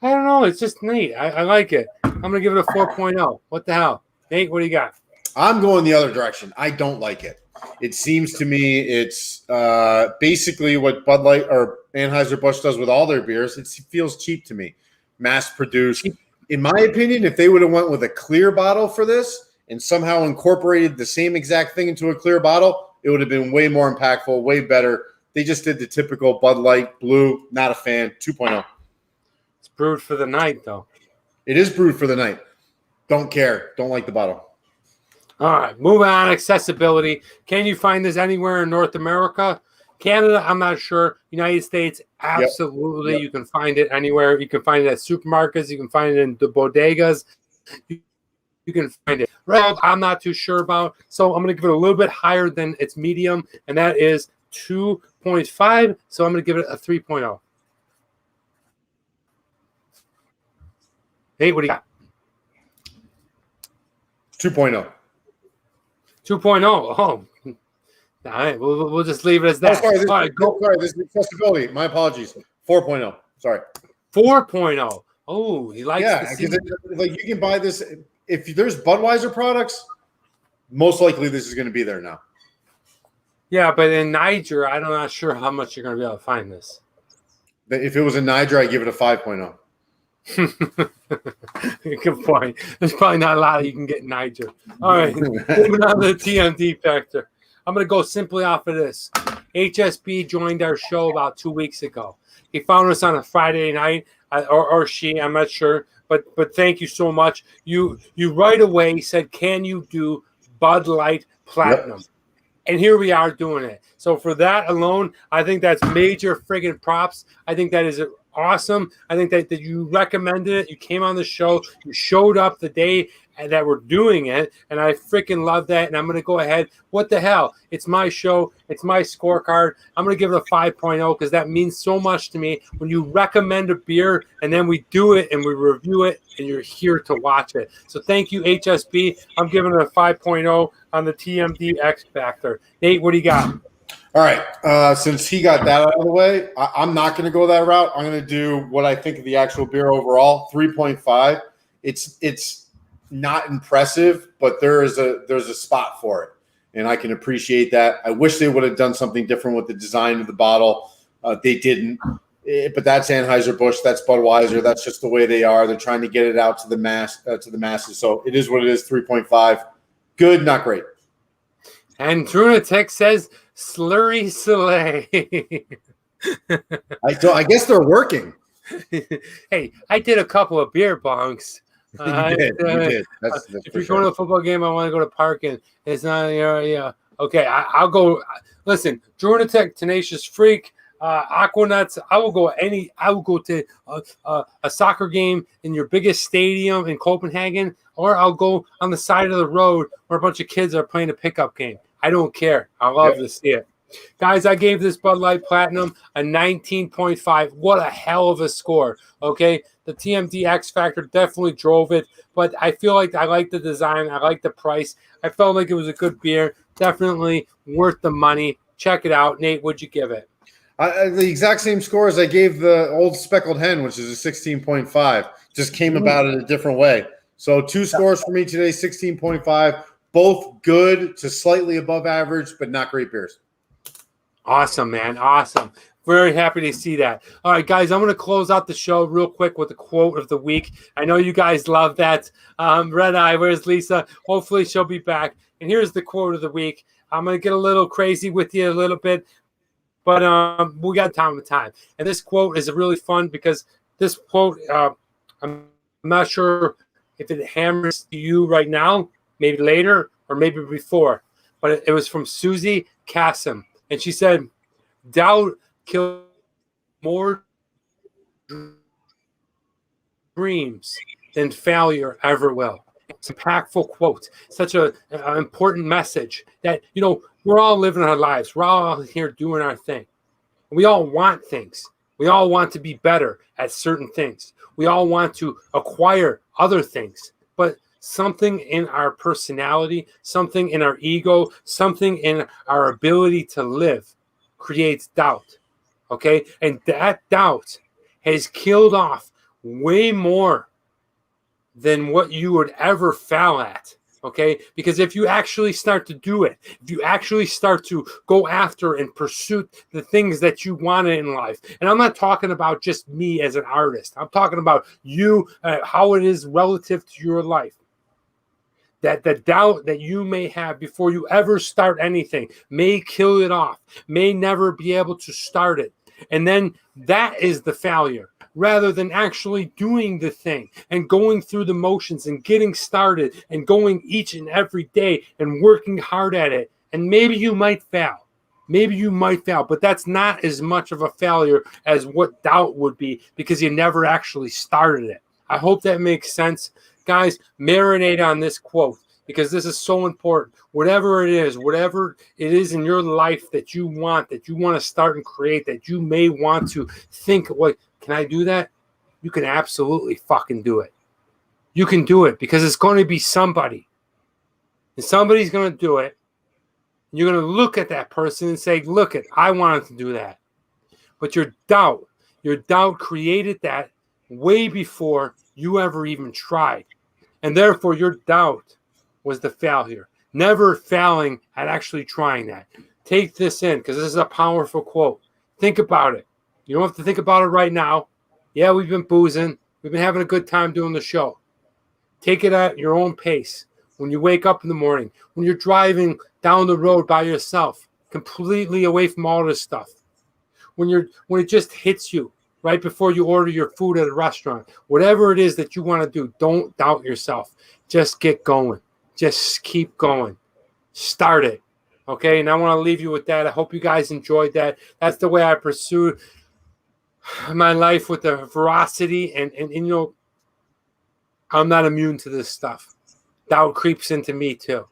don't know. It's just neat. I like it. I'm gonna give it a 4.0. What the hell, Nate? What do you got? I'm going the other direction. I don't like it. It seems to me it's basically what Bud Light or Anheuser-Busch does with all their beers. It feels cheap to me, mass produced. In my opinion, if they would have went with a clear bottle for this and somehow incorporated the same exact thing into a clear bottle, it would have been way more impactful, way better. They just did the typical Bud Light blue. Not a fan. 2.0. It's brewed for the night, though. It is brewed for the night. Don't care. Don't like the bottle. All right. Moving on. Accessibility. Can you find this anywhere in North America? Canada, I'm not sure. United States, absolutely. Yep. You can find it anywhere. You can find it at supermarkets. You can find it in the bodegas. You can find it. Right. I'm not too sure about. So I'm going to give it a little bit higher than its medium, and that is 2.5, so I'm going to give it a 3.0. Hey, what do you got? 2.0. 2.0. Oh, all right. We'll just leave it as that. Oh, sorry, this is accessibility. My apologies. 4.0. Sorry. 4.0. Oh, he likes. Yeah, because like you can buy this if there's Budweiser products. Most likely, this is going to be there now. Yeah, but in Niger, I'm not sure how much you're going to be able to find this. If it was in Niger, I'd give it a 5.0. Good point. There's probably not a lot you can get in Niger. All right, moving on to the TMD factor. I'm going to go simply off of this. HSB joined our show about 2 weeks ago. He found us on a Friday night, or she, I'm not sure. But thank you so much. You right away said, can you do Bud Light Platinum? Yep. And here we are doing it. So for that alone, I think that's major friggin' props. I think that is awesome. I think that you recommended it. You came on the show. You showed up the day that we're doing it. And I freaking love that. And I'm going to go ahead. What the hell? It's my show. It's my scorecard. I'm going to give it a 5.0 because that means so much to me. When you recommend a beer and then we do it and we review it and you're here to watch it. So thank you, HSB. I'm giving it a 5.0 on the TMD X Factor. Nate, what do you got? All right. Since he got that out of the way, I'm not going to go that route. I'm going to do what I think of the actual beer overall, 3.5. It's not impressive, but there's a spot for it, and I can appreciate that. I wish they would have done something different with the design of the bottle. They didn't, but that's Anheuser-Busch, that's Budweiser. That's just the way they are. They're trying to get it out to the masses. So it is what it is. 3.5. Good, not great. And Drunatek says slurry soleil. I guess they're working. Hey, I did a couple of beer bonks. You did. That's if you're going to a football game, I want to go to parking. It's not, yeah. Okay, I'll go. Listen, Drunatek, Tenacious Freak, Aquanauts. I will go to a soccer game in your biggest stadium in Copenhagen, or I'll go on the side of the road where a bunch of kids are playing a pickup game. I don't care. I love to see it. Guys, I gave this Bud Light Platinum a 19.5. What a hell of a score, okay? The TMD X Factor definitely drove it, but I feel like I like the design. I like the price. I felt like it was a good beer. Definitely worth the money. Check it out. Nate, what'd you give it? The exact same score as I gave the old Speckled Hen, which is a 16.5. Just came about it a different way. So 2 scores for me today, 16.5. Both good to slightly above average, but not great beers. Awesome, man. Awesome. Very happy to see that. All right, guys, I'm going to close out the show real quick with the quote of the week. I know you guys love that. Red Eye, where's Lisa? Hopefully she'll be back. And here's the quote of the week. I'm going to get a little crazy with you a little bit, but we got time. And this quote is really fun because this quote, I'm not sure if it hammers to you right now, maybe later, or maybe before. But it was from Susie Cassim. And she said, doubt kills more dreams than failure ever will. It's an impactful quote, such an important message that, we're all living our lives. We're all out here doing our thing. We all want things. We all want to be better at certain things. We all want to acquire other things. But something in our personality, something in our ego, something in our ability to live creates doubt, okay? And that doubt has killed off way more than what you would ever fail at, okay? Because if you actually start to do it, if you actually start to go after and pursue the things that you want in life, and I'm not talking about just me as an artist, I'm talking about you, how it is relative to your life. That the doubt that you may have before you ever start anything may kill it off, may never be able to start it. And then that is the failure, rather than actually doing the thing and going through the motions and getting started and going each and every day and working hard at it. And maybe you might fail. But that's not as much of a failure as what doubt would be, because you never actually started it. I hope that makes sense. Guys, marinate on this quote, because this is so important. Whatever it is in your life that you want to start and create, that you may want to think, what, can I do that? You can absolutely fucking do it. You can do it, because it's going to be somebody. And somebody's going to do it. And you're going to look at that person and say, look, I wanted to do that. But your doubt created that way before you ever even tried. And therefore, your doubt was the failure. Never failing at actually trying that. Take this in, because this is a powerful quote. Think about it. You don't have to think about it right now. Yeah, we've been boozing. We've been having a good time doing the show. Take it at your own pace. When you wake up in the morning, when you're driving down the road by yourself, completely away from all this stuff. When it just hits you right before you order your food at a restaurant. Whatever it is that you want to do, don't doubt yourself. Just get going. Just keep going. Start it. Okay, and I want to leave you with that. I hope you guys enjoyed that. That's the way I pursued my life, with the veracity. And I'm not immune to this stuff. Doubt creeps into me too.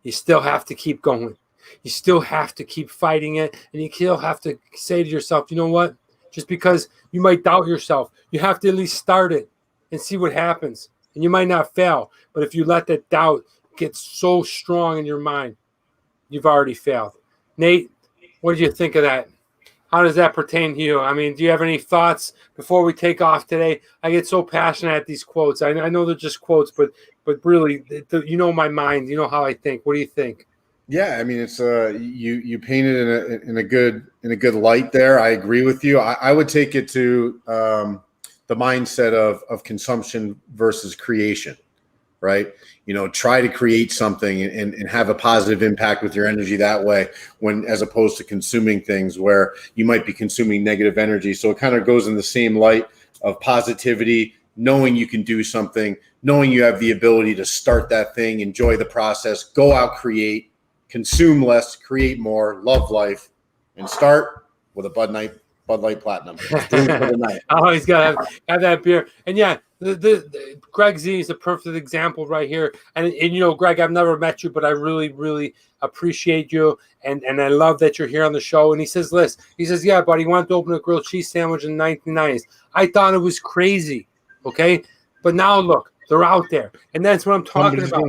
You still have to keep going. You still have to keep fighting it. And you still have to say to yourself, you know what? Just because you might doubt yourself, you have to at least start it and see what happens. And you might not fail, but if you let that doubt get so strong in your mind, you've already failed. Nate, what did you think of that? How does that pertain to you? I mean, do you have any thoughts before we take off today? I get so passionate at these quotes. I know they're just quotes, but really, you know my mind. You know how I think. What do you think? Yeah, I mean, it's you painted in a good light there. I agree with you. I would take it to the mindset of consumption versus creation, right? Try to create something and have a positive impact with your energy that way, as opposed to consuming things where you might be consuming negative energy. So it kind of goes in the same light of positivity, knowing you can do something, knowing you have the ability to start that thing, enjoy the process, go out, create. Consume less, create more, love life, and start with a Bud Light Bud Light Platinum. It's brewing for the night. Oh, he's got to have that beer. And yeah, the Greg Z is a perfect example right here. And you know, Greg, I've never met you, but I really, really appreciate you. And I love that you're here on the show. And he says, listen, he says, yeah, buddy, he wanted to open a grilled cheese sandwich in the 1990s. I thought it was crazy. Okay. But now look, they're out there. And that's what I'm talking about.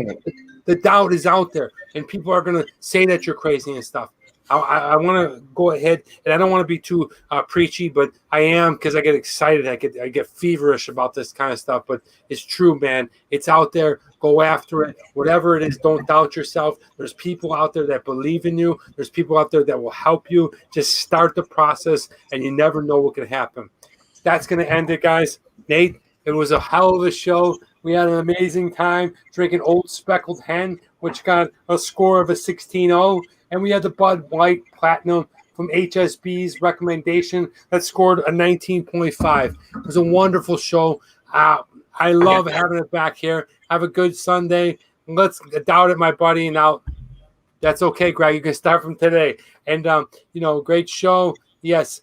The doubt is out there. And people are going to say that you're crazy and stuff. I want to go ahead, and I don't want to be too preachy, but I am, because I get excited. I get feverish about this kind of stuff. But it's true, man. It's out there. Go after it. Whatever it is, don't doubt yourself. There's people out there that believe in you. There's people out there that will help you. Just start the process, and you never know what can happen. That's going to end it, guys. Nate, it was a hell of a show. We had an amazing time drinking Old Speckled Hen, which got a score of a 16-0. And we had the Bud Light Platinum from HSB's recommendation that scored a 19.5. It was a wonderful show. I love having it back here. Have a good Sunday. Let's doubt it, my buddy. Now, that's okay, Greg. You can start from today. And, you know, great show. Yes,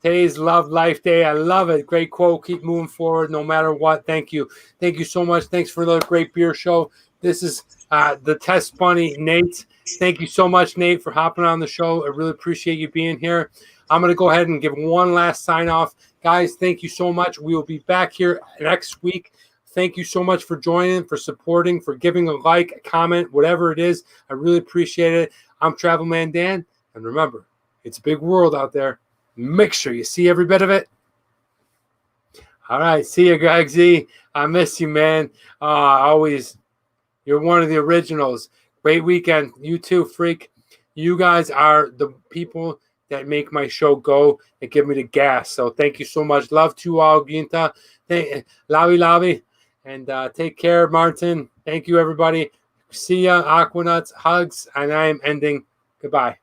today's Love Life Day. I love it. Great quote. Keep moving forward no matter what. Thank you. Thank you so much. Thanks for another great beer show. This is the Test Bunny, Nate. Thank you so much, Nate, for hopping on the show. I really appreciate you being here. I'm going to go ahead and give one last sign off. Guys, thank you so much. We will be back here next week. Thank you so much for joining, for supporting, for giving a like, a comment, whatever it is. I really appreciate it. I'm Travel Man Dan. And remember, it's a big world out there. Make sure you see every bit of it. All right. See you, Greg Z. I miss you, man. You're one of the originals. Great weekend. You too, freak. You guys are the people that make my show go and give me the gas. So thank you so much. Love to you all, Ginta. Lavi. And take care, Martin. Thank you, everybody. See ya, Aquanauts. Hugs. And I am ending. Goodbye.